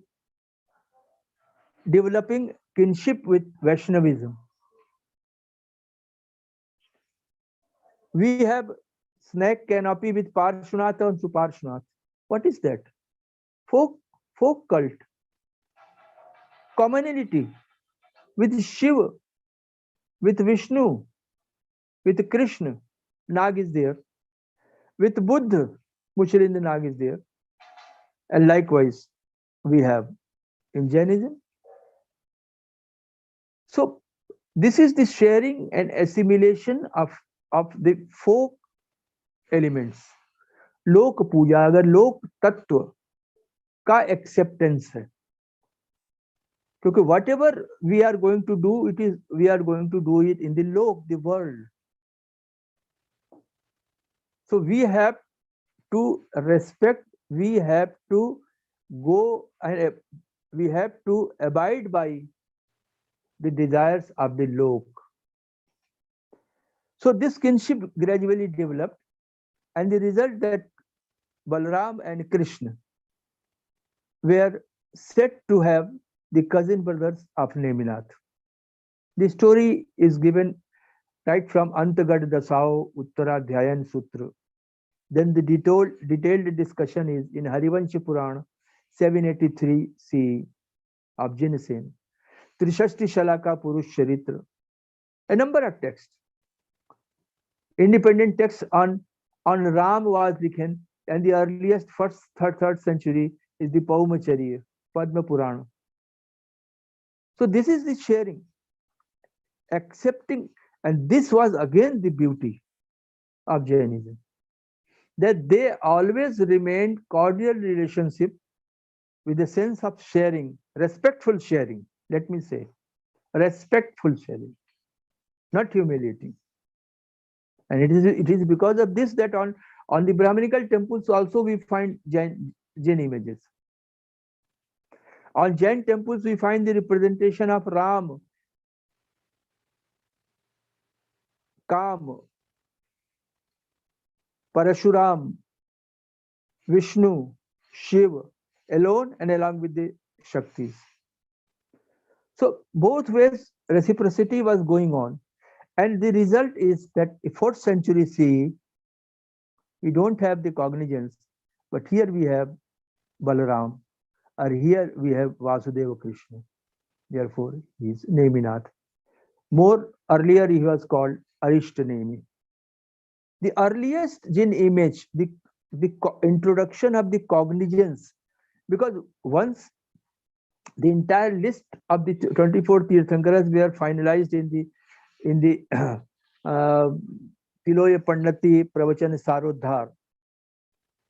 developing kinship with Vaishnavism. We have snake canopy with Parshvanath and Suparshvanath. What is that? Folk cult. Commonality with Shiva, with Vishnu, with Krishna. Nag is there. With Buddha, Muchalind Nag is there. And likewise, we have in Jainism. So this is the sharing and assimilation of the folk elements. Lok puja, agar lok tattva का acceptance है, क्योंकि whatever we are going to do, we are going to do it in the lok, the world. So we have to respect, we have to go, and we have to abide by the desires of the lok. So this kinship gradually developed, and the result that Balaram and Krishna were said to have the cousin brothers of Neminath. The story is given right from Antagad Dasao Uttaradhyayan Sutra. Then the detailed discussion is in Harivansh Purana 783 CE of Jinsen, Trishashti Shalaka Purush Charitra, a number of texts. Independent texts on Ram was written, and the earliest first third century is the Paumacharya, Padma Purana. So this is the sharing, accepting, and this was again the beauty of Jainism, that they always remained cordial relationship with a sense of sharing, respectful sharing. Let me say, respectful sharing, not humiliating. And it is because of this that on the Brahminical temples also we find Jain images. On Jain temples we find the representation of Ram, Kam, Parashuram, Vishnu, Shiva, alone and along with the Shaktis. So both ways reciprocity was going on, And the result is that 4th century CE, we don't have the cognizance, but here we have Balaram, or here we have Vasudeva Krishna. Therefore, he is Neminath. More earlier, he was called Arishtanemi. The earliest Jain image, the introduction of the cognizance, because once the entire list of the 24 Tirthankaras were finalized in the Tiloya Pandati Pravachan Sarodhar,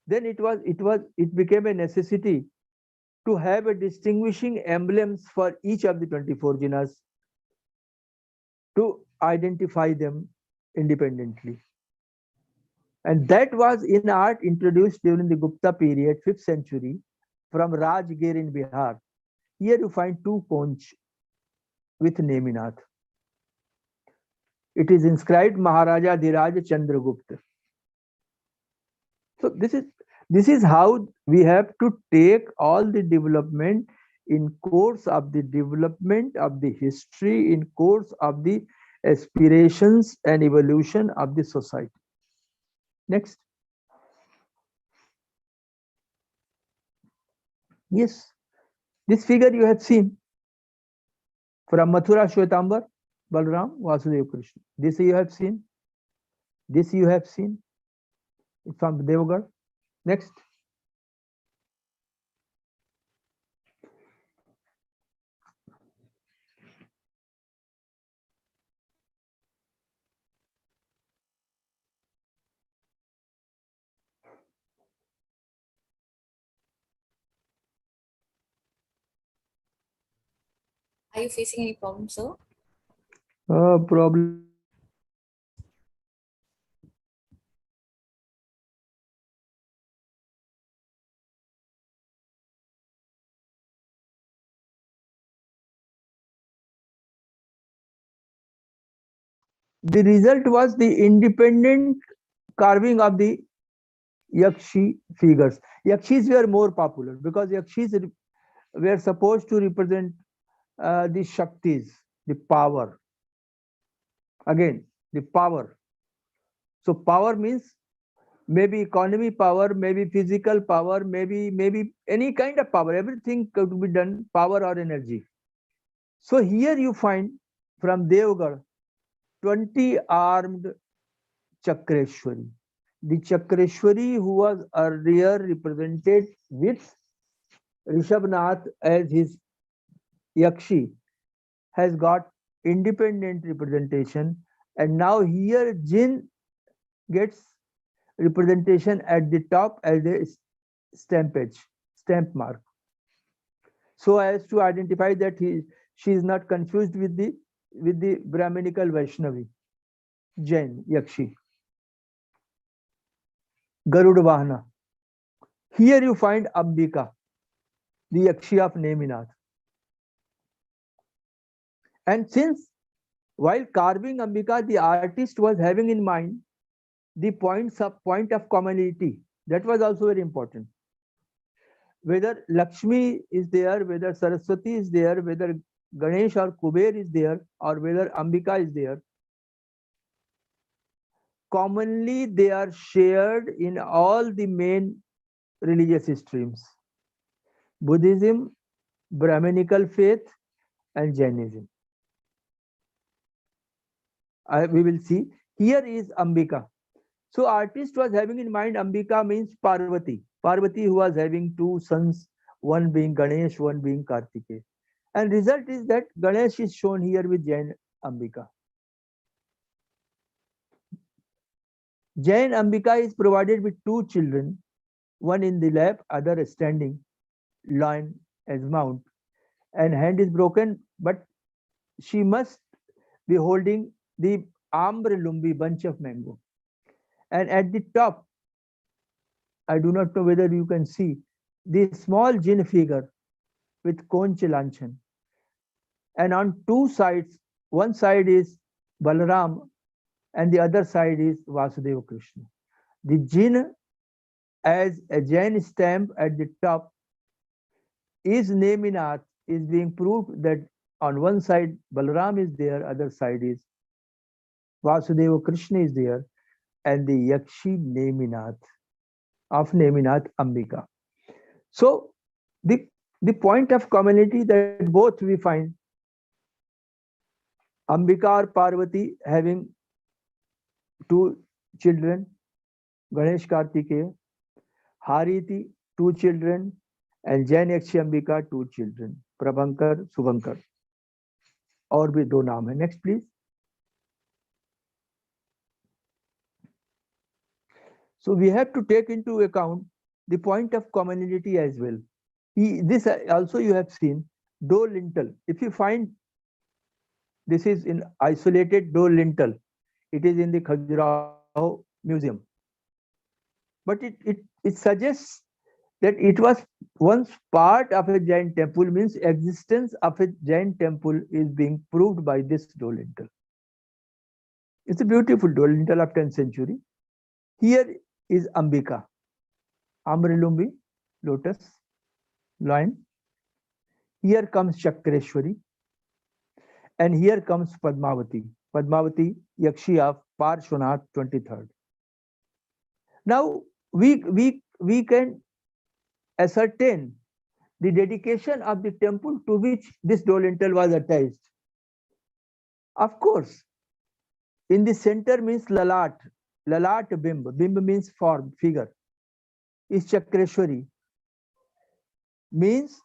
then it became a necessity to have a distinguishing emblems for each of the 24 jinas to identify them independently. And that was in art introduced during the Gupta period, 5th century, from Rajgir in Bihar. Here you find 2 conch with Neminath. It is inscribed Maharaja Dhiraj Chandragupta. So this is how we have to take all the development in course of the development of the history, in course of the aspirations and evolution of the society. Next. Yes, this figure you have seen from Mathura Shwetambar, Balaram, Vasudeva Krishna. This you have seen. This you have seen from Devgarh. Next. Are you facing any problem, sir? Problem. The result was the independent carving of the Yakshi figures. Yakshis were more popular because Yakshis were supposed to represent the Shaktis, the power. Again, the power. So power means maybe economy power, maybe physical power, maybe any kind of power. Everything could be done, power or energy. So here you find from Devgarh 20 armed Chakreshwari. The Chakreshwari who was earlier represented with Rishabhnath as his Yakshi has got independent representation, and now here Jin gets representation at the top as a stamp mark, so as to identify that she is not confused with the Brahminical Vaishnavi Jain Yakshi. Garuda Vahana. Here you find Ambika, the Yakshi of Neminath. And since while carving Ambika, the artist was having in mind the point of commonality, that was also very important. Whether Lakshmi is there, whether Saraswati is there, whether Ganesh or Kuber is there, or whether Ambika is there, commonly they are shared in all the main religious streams: Buddhism, Brahminical faith, and Jainism. We will see. Here is Ambika. So artist was having in mind Ambika means Parvati. Parvati who was having 2 sons, one being Ganesh, one being Kartikeya. And result is that Ganesh is shown here with Jain Ambika. Jain Ambika is provided with 2 children, one in the lap, other standing, lion as mount, and hand is broken, but she must be holding the Ambra Lumbi, bunch of mango. And at the top, I do not know whether you can see the small Jin figure with Konch Lanchan. And on 2 sides, one side is Balaram and the other side is Vasudeva Krishna. The Jin as a Jain stamp at the top is Neminath, is being proved that on one side Balaram is there, other side is Vasudeva Krishna is there, and the Yakshi Neminath of Neminath Ambika. So the point of commonality that both we find Ambika or Parvati having two children, Ganesh Kartikeya, Hariti, two children, and Jain Yakshi Ambika, two children, Prabhankar, Subhankar. और भी दो नाम है. Next please. So we have to take into account the point of commonality as well. This also you have seen, door lintel. If you find this is in isolated door lintel, it is in the Khajuraho Museum. But it suggests that it was once part of a Jain temple, means existence of a Jain temple is being proved by this door lintel. It's a beautiful door lintel of 10th century. Here is Ambika, Amrilumbi, lotus, lion. Here comes Chakreshwari, and here comes Padmavati. Padmavati, Yakshi of Parshvanath 23rd. Now we can ascertain the dedication of the temple to which this door lintel was attached. Of course, in the center means Lalat. Lalat Bimb. Bimb means form, figure. Is Chakreshwari. Means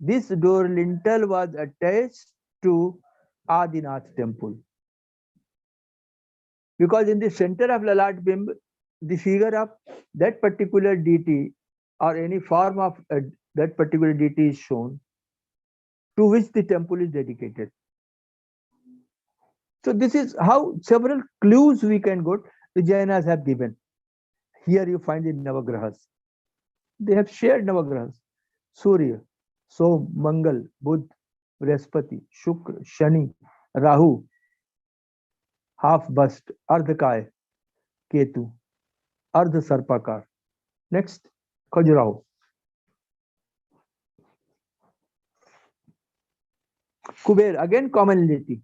this door lintel was attached to Adinath temple. Because in the center of Lalat Bimb, the figure of that particular deity or any form of that particular deity is shown, to which the temple is dedicated. So this is how several clues we can get the Jainas have given. Here you find the Navagrahas. They have shared Navagrahas. Surya, Som, Mangal, Budh, Brihaspati, Shukra, Shani, Rahu, half bust, Ardhakay, Ketu, Ardha Sarpakar. Next, Khajuraho. Kuber, again commonality.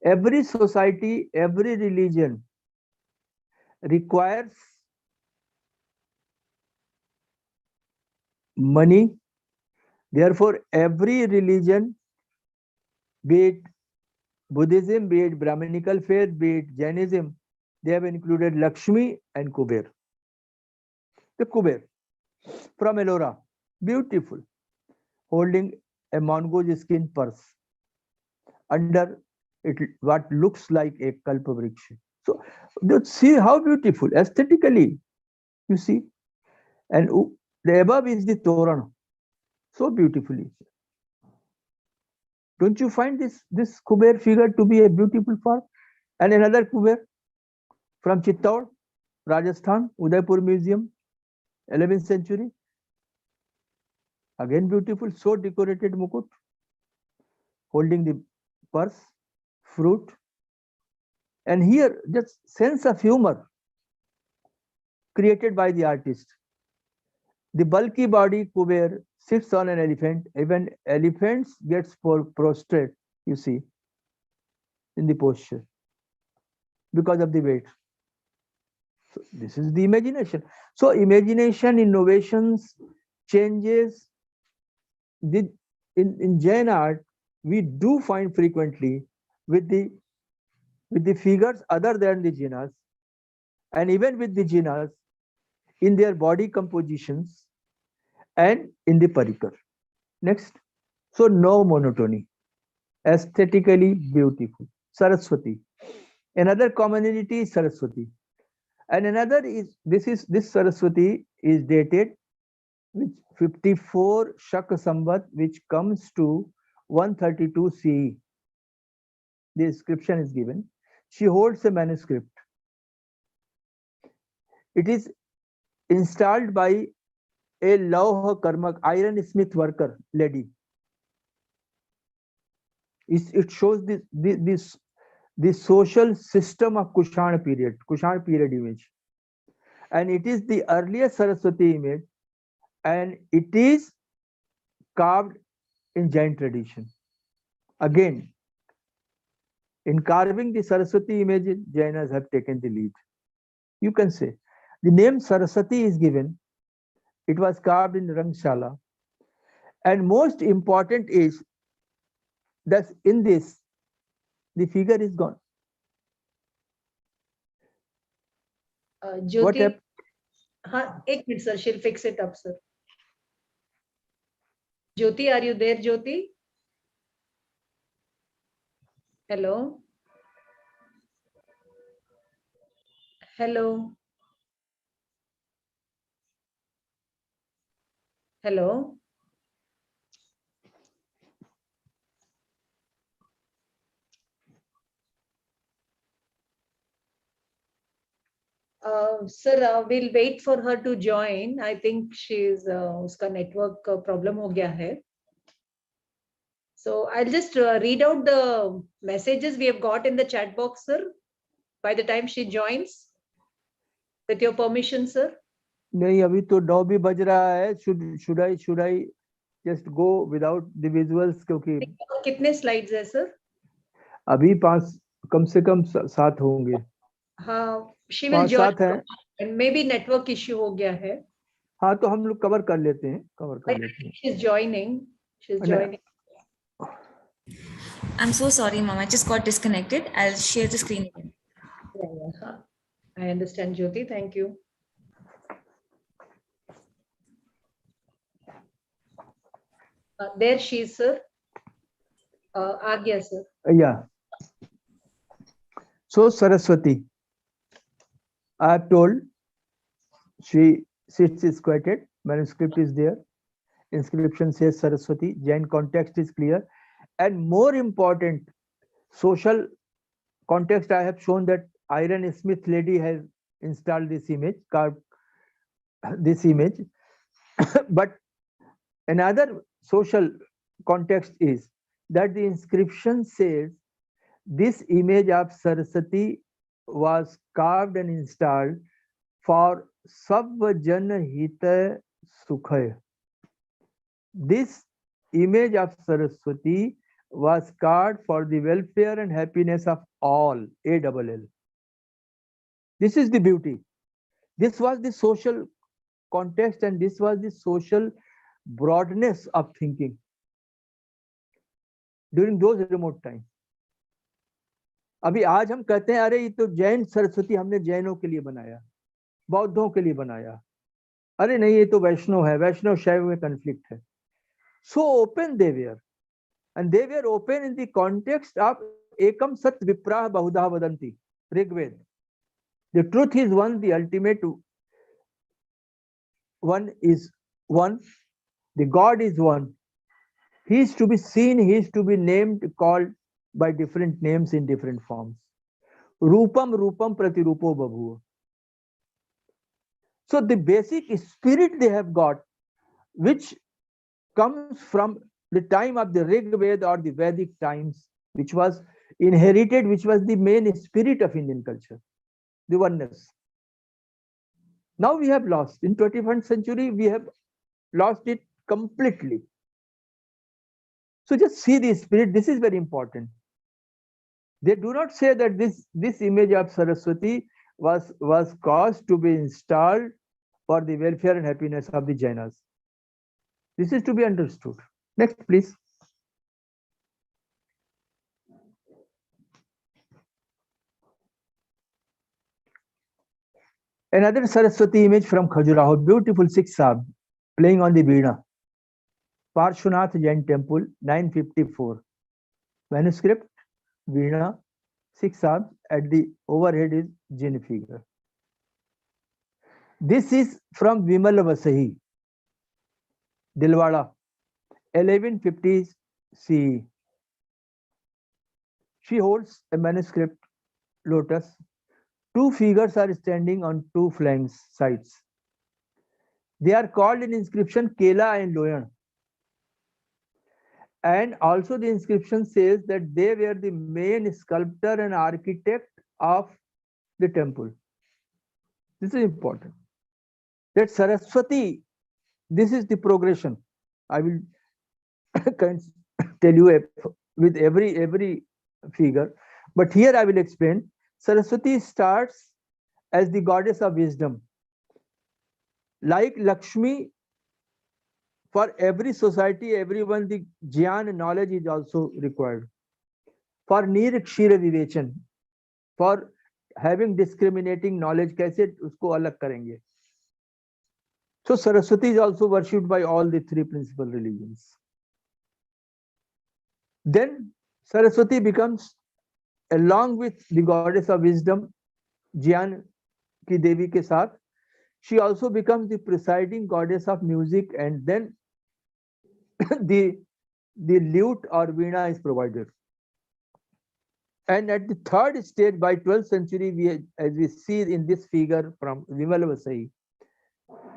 Every society, every religion requires money. Therefore, every religion, be it Buddhism, be it Brahminical faith, be it Jainism, they have included Lakshmi and Kuber. The Kuber from Ellora, beautiful, holding a mongoose skin purse. Under it, what looks like a kalpavriksha. So, see how beautiful, aesthetically, you see. And the above is the Toran, so beautifully. Don't you find this Kuber figure to be a beautiful form? And another Kuber from Chittaur, Rajasthan, Udaipur Museum, 11th century. Again beautiful, so decorated mukut, holding the purse, fruit. And here, just sense of humor created by the artist. The bulky body Kuber sits on an elephant. Even elephants gets prostrate, you see, in the posture because of the weight. So this is the imagination. So imagination, innovations, changes. In Jain art, we do find frequently with the figures other than the Jainas, and even with the Jainas, in their body compositions and in the parikar. Next. So no monotony. Aesthetically beautiful. Saraswati. Another commonality is Saraswati. And another is this Saraswati is dated with 54 Shak Samvat, which comes to 132 CE. The inscription is given. She holds a manuscript. It is installed by a Lauha Karmak, iron smith worker lady. It shows the social system of Kushan period image. And it is the earliest Saraswati image, and it is carved in Jain tradition. Again, In carving the Saraswati image, Jainas have taken the lead. You can say the name Saraswati is given. It was carved in Rangshala. And most important is that in this, the figure is gone. What Jyoti, happened? एक minute, sir. She'll fix it up, sir. Jyoti, are you there, Jyoti? Hello? Hello? Hello? Sir, we'll wait for her to join. I think she's उसका network problem हो गया है. So I'll just read out the messages we have got in the chat box, sir, by the time she joins. With your permission, sir. नहीं, अभी तो 9 भी बज रहा है. Should I just go without the visuals? क्योंकि कितने slides है, sir? अभी 5 कम से कम 7 होंगे. हाँ, she will join. And maybe network issue हो गया है. हाँ, तो हम लोग कवर कर लेते हैं. She's joining. She's joining. I'm so sorry, Mom. I just got disconnected. I'll share the screen again. Yeah. I understand, Jyoti. Thank you. There she is, sir. आ गया, sir. Yeah. So Saraswati, I have told she sits squatted. Manuscript is there. Inscription says Saraswati. Jain context is clear. And more important, social context, I have shown that Iron Smith lady has installed this image, carved this image. But another social context is that the inscription says this image of Saraswati was carved and installed for Sabvajan Hita Sukhaya. This image of Saraswati was carved for the welfare and happiness of all, ALL. This is the beauty. This was the social context and this was the social broadness of thinking during those remote times. अभी आज हम कहते हैं अरे ये तो जैन सरस्वती हमने जैनों के लिए बनाया, बौद्धों के लिए बनाया. अरे नहीं, ये तो वैष्णव है, वैष्णव शैव में कॉन्फ्लिक्ट है. So open they were, and they were open in the context of ekam sat viprah bahudah vadanti, Rigved. The truth is one, the ultimate one is one, the God is one. He is to be seen, he is to be named, called by different names in different forms. Rupam rupam pratirupo babhuva. So the basic spirit they have got, which comes from the time of the Rig Veda or the Vedic times, which was inherited, which was the main spirit of Indian culture, the oneness. Now we have lost. In 21st century, we have lost it completely. So just see the spirit. This is very important. They do not say that this image of Saraswati was caused to be installed for the welfare and happiness of the Jainas. This is to be understood. Next, please. Another Saraswati image from Khajuraho, beautiful Sikh Sahib playing on the Veena. Parshvanath Jain Temple, 954. Manuscript, Veena, Sikh Sahib, at the overhead is Jinn figure. This is from Vimal Vasahi, Dilwara, 1150 CE. She holds a manuscript, lotus. Two figures are standing on two flanks sides. They are called in inscription Kela and Loyan. And also the inscription says that they were the main sculptor and architect of the temple. This is important. That Saraswati, this is the progression. I will tell you with every figure. But here I will explain. Saraswati starts as the goddess of wisdom. Like Lakshmi, for every society, everyone, the Jnana knowledge is also required. For Nirkshira Vivechan, for having discriminating knowledge, कैसे उसको अलग करेंगे? So Saraswati is also worshipped by all the three principal religions. Then Saraswati becomes, along with the goddess of wisdom, Jnana की देवी के साथ, she also becomes the presiding goddess of music, and then the lute or veena is provided. And at the third stage, by 12th century, as we see in this figure from Vimal Vasai,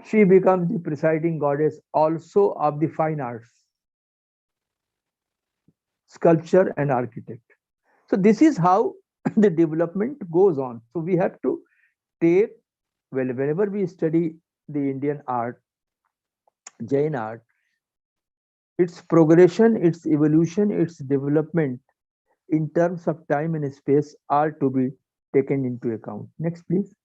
she becomes the presiding goddess also of the fine arts, sculpture and architect. So this is how the development goes on. So we have to take, well, whenever we study the Indian art, Jain art, its progression, its evolution, its development in terms of time and space are to be taken into account. Next, please.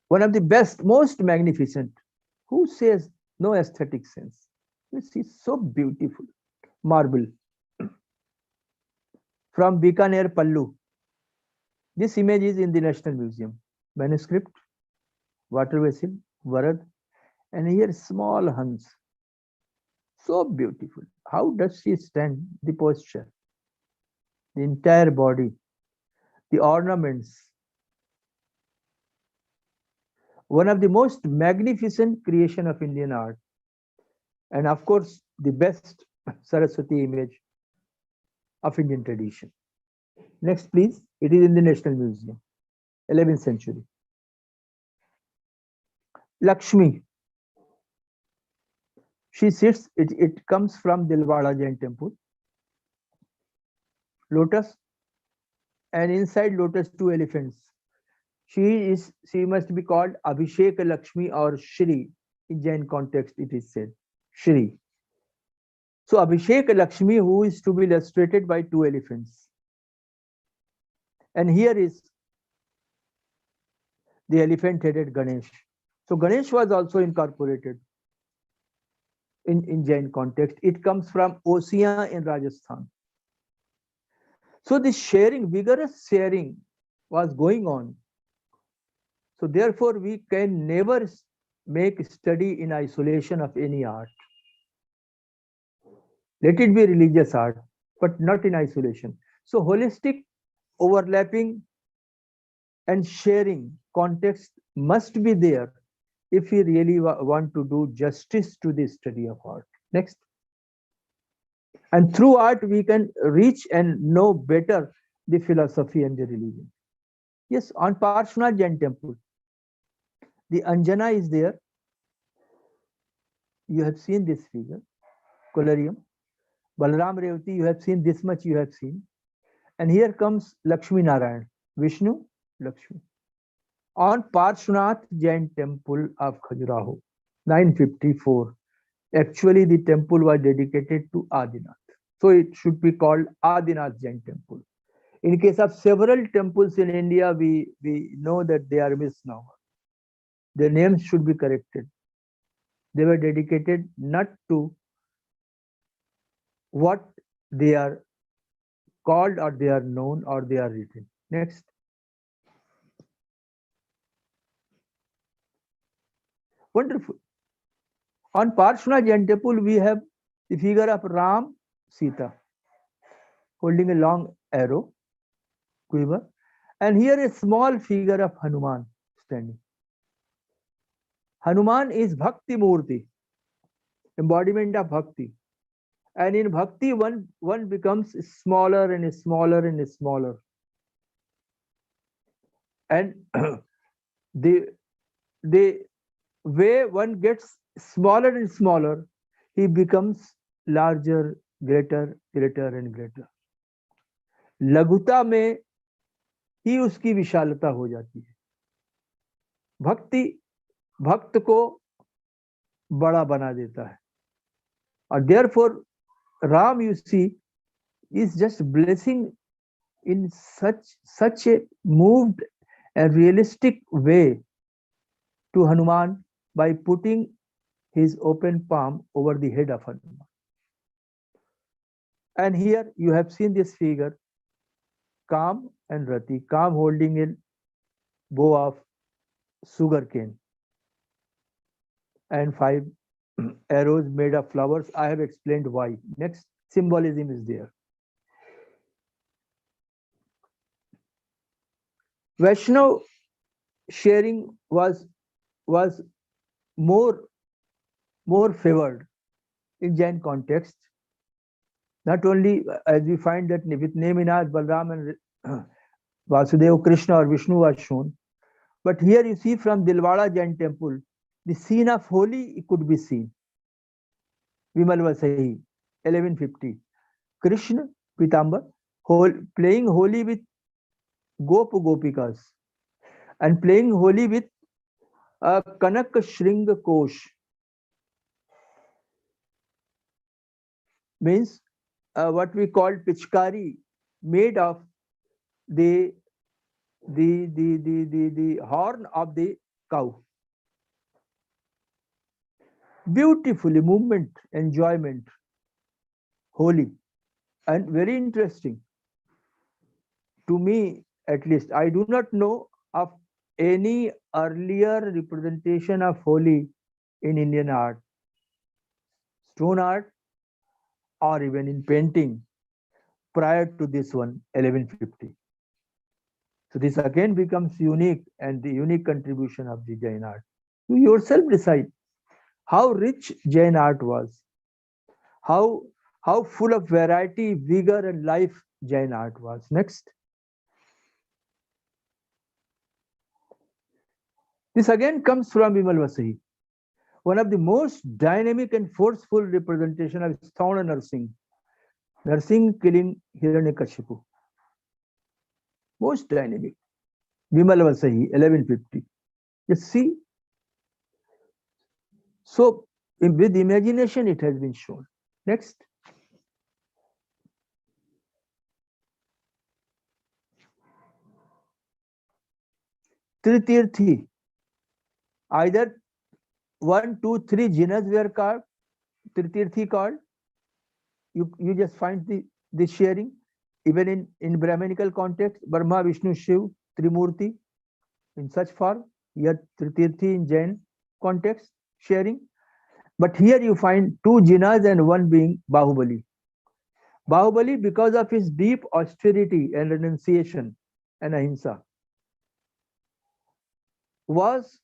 One of the best, most magnificent, who says no aesthetic sense? You see, so beautiful. Marble from Bikaner Pallu. This image is in the National Museum. Manuscript, water vessel, Varad, and here small Hans. So beautiful. How does she stand? The posture, the entire body, the ornaments. One of the most magnificent creation of Indian art. And of course, the best Saraswati image of Indian tradition. Next, please. It is in the National Museum, 11th century. Lakshmi. She sits, it comes from Dilwara Jain temple. Lotus, and inside lotus, two elephants. She must be called Abhishek Lakshmi or Shri. In Jain context, it is said Shri. So Abhishek Lakshmi, who is to be illustrated by two elephants. And here is the elephant-headed Ganesh. So Ganesh was also incorporated in Jain context. It comes from Osia in Rajasthan. So this sharing, vigorous sharing was going on. So therefore, we can never make study in isolation of any art. Let it be religious art, but not in isolation. So holistic, overlapping and sharing context must be there if we really want to do justice to the study of art. Next. And through art, we can reach and know better the philosophy and the religion. Yes, on Parshvanath Jain temple, the Anjana is there. You have seen this figure, colorium. Balaram Revati, you have seen this much, you have seen. And here comes Lakshmi Narayan, Vishnu, Lakshmi. On Parshvanath Jain temple of Khajuraho, 954. Actually, the temple was dedicated to Adinath. So it should be called Adinath Jain temple. In case of several temples in India, we know that they are misnomer. Their names should be corrected. They were dedicated not to what they are called or they are known or they are written. Next. Wonderful. On Parshvanath Jain temple, we have the figure of Ram, Sita, holding a long arrow, quiver, and here a small figure of Hanuman standing. Hanuman is Bhakti Murti, embodiment of Bhakti. And in Bhakti, one becomes smaller and smaller and smaller. And the way one gets smaller and smaller, he becomes larger, greater, greater and greater. लघुता में ही उसकी विशालता हो जाती है. भक्ति भक्त को बड़ा बना देता है. और therefore Ram, you see, is just blessing in such a moved and realistic way to Hanuman by putting his open palm over the head of Hanuman. And here you have seen this figure, Kam and Rati, Kam holding a bow of sugarcane and 5 arrows made of flowers. I have explained why. Next, symbolism is there. Vaishnav sharing was more favored in Jain context. Not only as we find that with Neminad, Balram and Vasudeva, Krishna or Vishnu was shown, but here you see from Dilwara Jain temple, the scene of Holi could be seen. Vimal Vasahi, 1150. Krishna, Pitambar, playing Holi with Gopikas and playing Holi with Kanak Shring Kosh. Means what we call pichkari, made of the horn of the cow. Beautifully movement, enjoyment, holy, and very interesting. To me, at least, I do not know of any earlier representation of Holi in Indian art, stone art, or even in painting prior to this one, 1150. So this again becomes unique and the unique contribution of the Jain art. You yourself decide how rich Jain art was, how full of variety, vigor, and life Jain art was. Next. This again comes from Vimal Vasahi, one of the most dynamic and forceful representation of Sthauna Narsingh. Narsingh killing Hiranyakashipu. Most dynamic. Vimal Vasahi, 1150. Just see. So with imagination it has been shown. Next. Tritirthi. Either 1, 2, 3 jinas were carved, Tritirthi called. You just find the sharing. Even in Brahmanical context, Brahma, Vishnu, Shiv, Trimurti, in such form, yet Tritirthi in Jain context, sharing. But here you find 2 jinas and one being Bahubali. Bahubali, because of his deep austerity and renunciation and ahimsa, was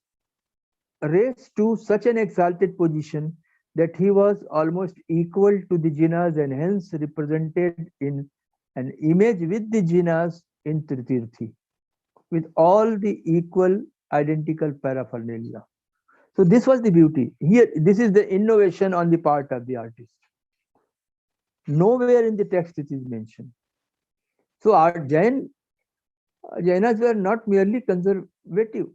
raised to such an exalted position that he was almost equal to the jinas and hence represented in an image with the jinas in Tritirthi, with all the equal identical paraphernalia. So this was the beauty. Here, this is the innovation on the part of the artist. Nowhere in the text it is mentioned. So our Jainas were not merely conservative.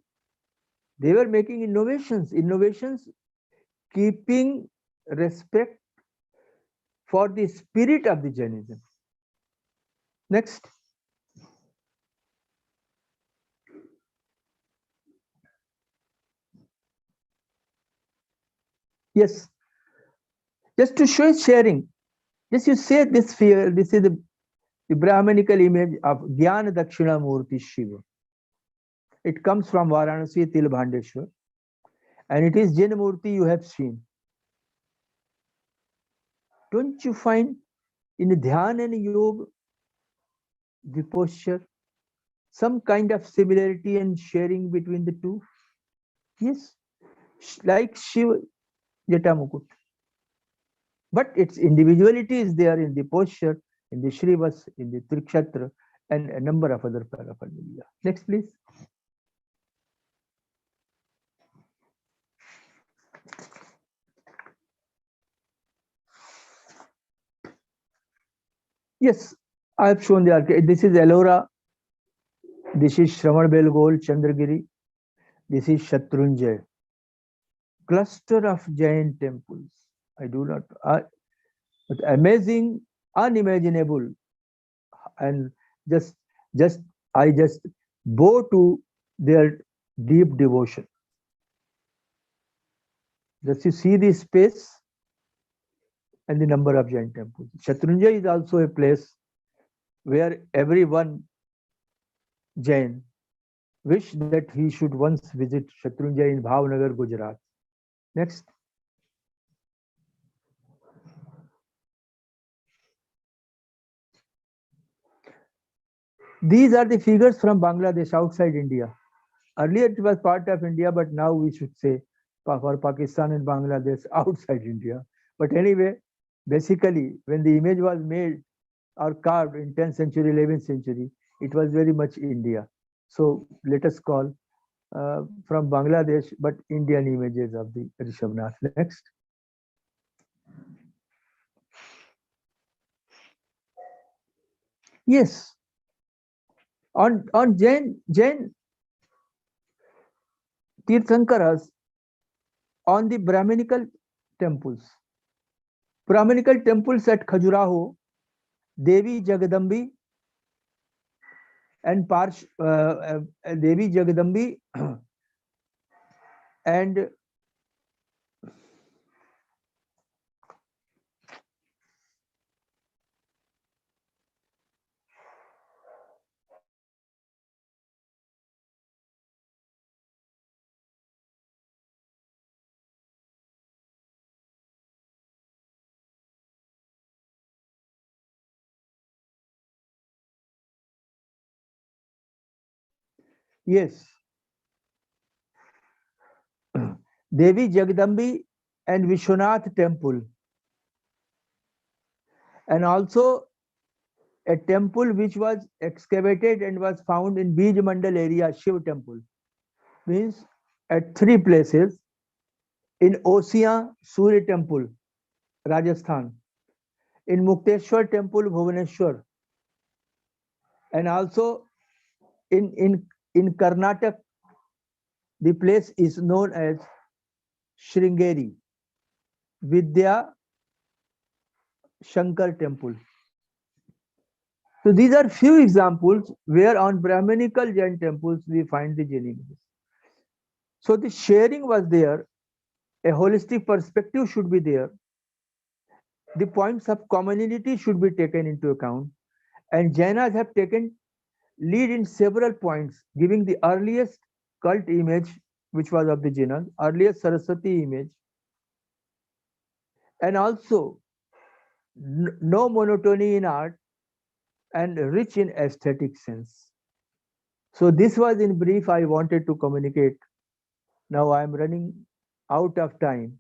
They were making innovations keeping respect for the spirit of the Jainism. Next. Yes. Just to show sharing. Just you say this sphere, this is the Brahmanical image of Jnana Dakshina Murti Shiva. It comes from Varanasi, Tilbhandeshwar. And it is Jain Murti you have seen. Don't you find in Dhyan and Yoga, the posture, some kind of similarity and sharing between the two? Yes, like Shiva Jatamukut. But its individuality is there in the posture, in the Shrivas, in the Trikshatra, and a number of other paraphernalia. Next, please. Yes, I have shown the architecture. This is Ellora. This is Shravan Belgol, Chandragiri. This is Shatrunjay. Cluster of Jain temples. I do not. But amazing, unimaginable, and just just I just bow to their deep devotion. Just you see the space and the number of Jain temples. Shatrunjay is also a place where everyone Jain wish that he should once visit Shatrunjay in Bhavnagar, Gujarat. Next. These are the figures from Bangladesh outside India. Earlier it was part of India, but now we should say for Pakistan and Bangladesh outside India. But anyway, basically, when the image was made or carved in 10th century, 11th century, it was very much India. So let us call from Bangladesh, but Indian images of the Rishabhnath. Next. Yes. On Jain Tirthankaras, on the Brahminical temples. Brahminical temples at Khajuraho, Devi Jagadambi and Devi Jagadambi and yes, Devi Jagadambi and Vishwanath temple, and also a temple which was excavated and was found in Bij Mandal area, Shiv temple, means at 3 places, in Osia Surya temple, Rajasthan, in Mukteshwar temple, Bhubaneswar, and also in Karnataka, the place is known as Sringeri, Vidya Shankar temple. So these are few examples where on Brahminical Jain temples we find the Jain images. So the sharing was there, a holistic perspective should be there, the points of commonality should be taken into account, and Jainas have taken lead in several points, giving the earliest cult image, which was of the Jainas, earliest Saraswati image, and also no monotony in art and rich in aesthetic sense. So this was in brief I wanted to communicate. Now I am running out of time.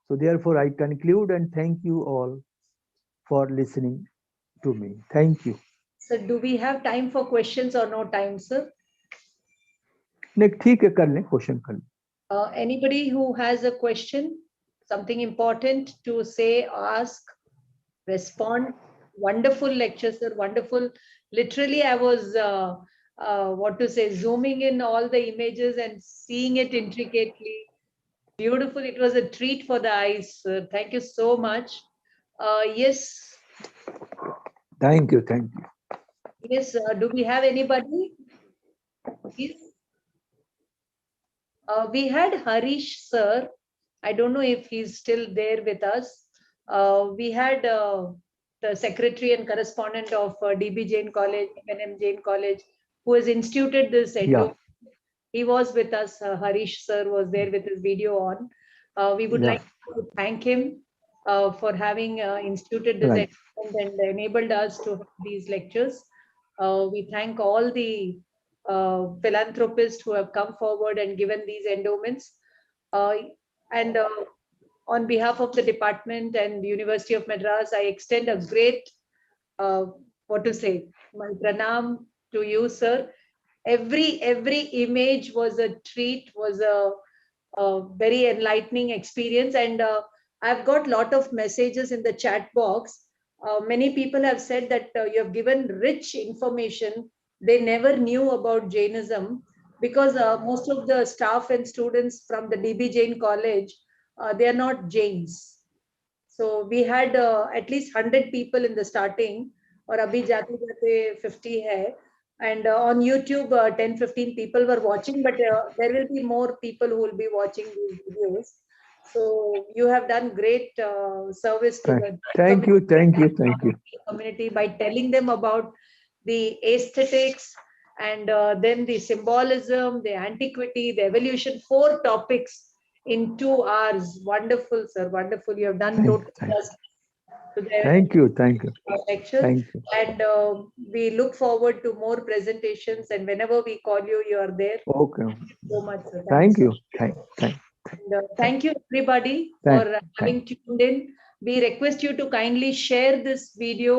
So therefore I conclude and thank you all for listening to me. Thank you. So do we have time for questions or no time, sir? नहीं ठीक है कर लें question कर लें. Anybody who has a question, something important to say, ask, respond. Wonderful lecture, sir. Wonderful. Literally, I was what to say, zooming in all the images and seeing it intricately. Beautiful. It was a treat for the eyes, sir. Thank you so much. Yes. Thank you. Thank you. Yes. Do we have anybody? Please. We had Harish, sir. I don't know if he's still there with us. We had the secretary and correspondent of DB Jain College, M Jain College, who has instituted this endowment. He was with us. Harish sir was there with his video on. We would like to thank him for having instituted this endowment and enabled us to have these lectures. We thank all the philanthropists who have come forward and given these endowments. And on behalf of the department and the University of Madras, I extend a great, what to say, my pranam to you, sir. Every image was a treat, was a very enlightening experience, and I've got a lot of messages in the chat box. Many people have said that you have given rich information they never knew about Jainism, because most of the staff and students from the DB Jain College, they are not Jains. So we had at least 100 people in the starting, or abhi jate jate 50 hai. And on YouTube, 10-15 people were watching, but there will be more people who will be watching these videos. So you have done great service to the Thank you, thank you, thank you. community by telling them about the aesthetics and then the symbolism, the antiquity, the evolution, 4 topics in 2 hours. Wonderful, sir. Wonderful. You have done total justice to the Thank you, thank you, lecture. thank you. And we look forward to more presentations. And whenever we call you, you are there. Okay. Thank you so much, sir. Thank so you. Thank. and, thank you, everybody, Thank- for having tuned in. We request you to kindly share this video,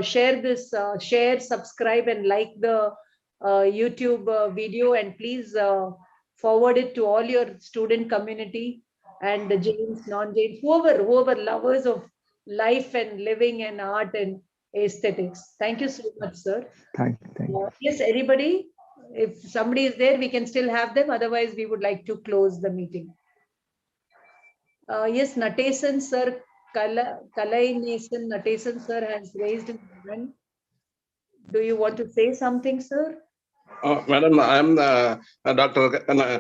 share, subscribe, and like the YouTube video, and please forward it to all your student community and the Jains, non-Jains, whoever lovers of life and living and art and aesthetics. Thank you so much, sir. Thank you. Yes, everybody, if somebody is there, we can still have them. Otherwise, we would like to close the meeting. Yes, Natesan sir, Kalai Nason Natesan sir has raised his hand. Do you want to say something, sir? Madam, I am Dr.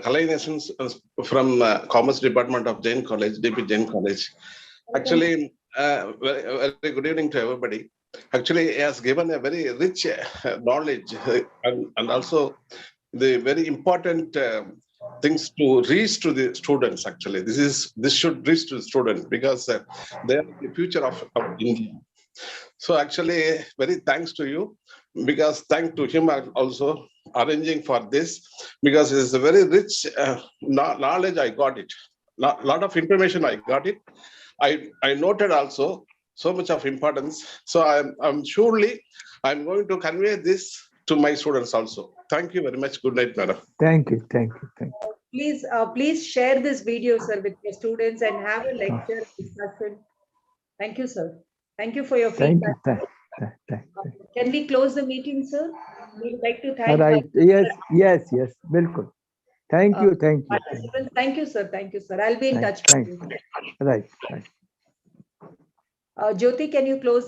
Kalai Nason from Commerce Department of Jain College, DP Jain College. Actually, very good evening to everybody. Actually, he has given a very rich knowledge and also the very important things to reach to the students. Actually, this should reach to the students because they are the future of India. So actually, very thanks to you, because thanks to him also arranging for this, because it's a very rich knowledge. I got it. Lot of information I got it. I noted also so much of importance. So I'm surely I'm going to convey this to my students also. Thank you very much. Good night, madam. Thank you, thank you, thank you. Please share this video, sir, with your students and have a lecture discussion. Thank you, sir. Thank you for your Thank you. feedback. Thank Can we close the meeting, sir? We would like to thank. Right. Yes. Bilkul. Thank you. Participants. Thank you, sir. Thank you, sir. I'll be in touch with you. Right. Jyoti, can you close?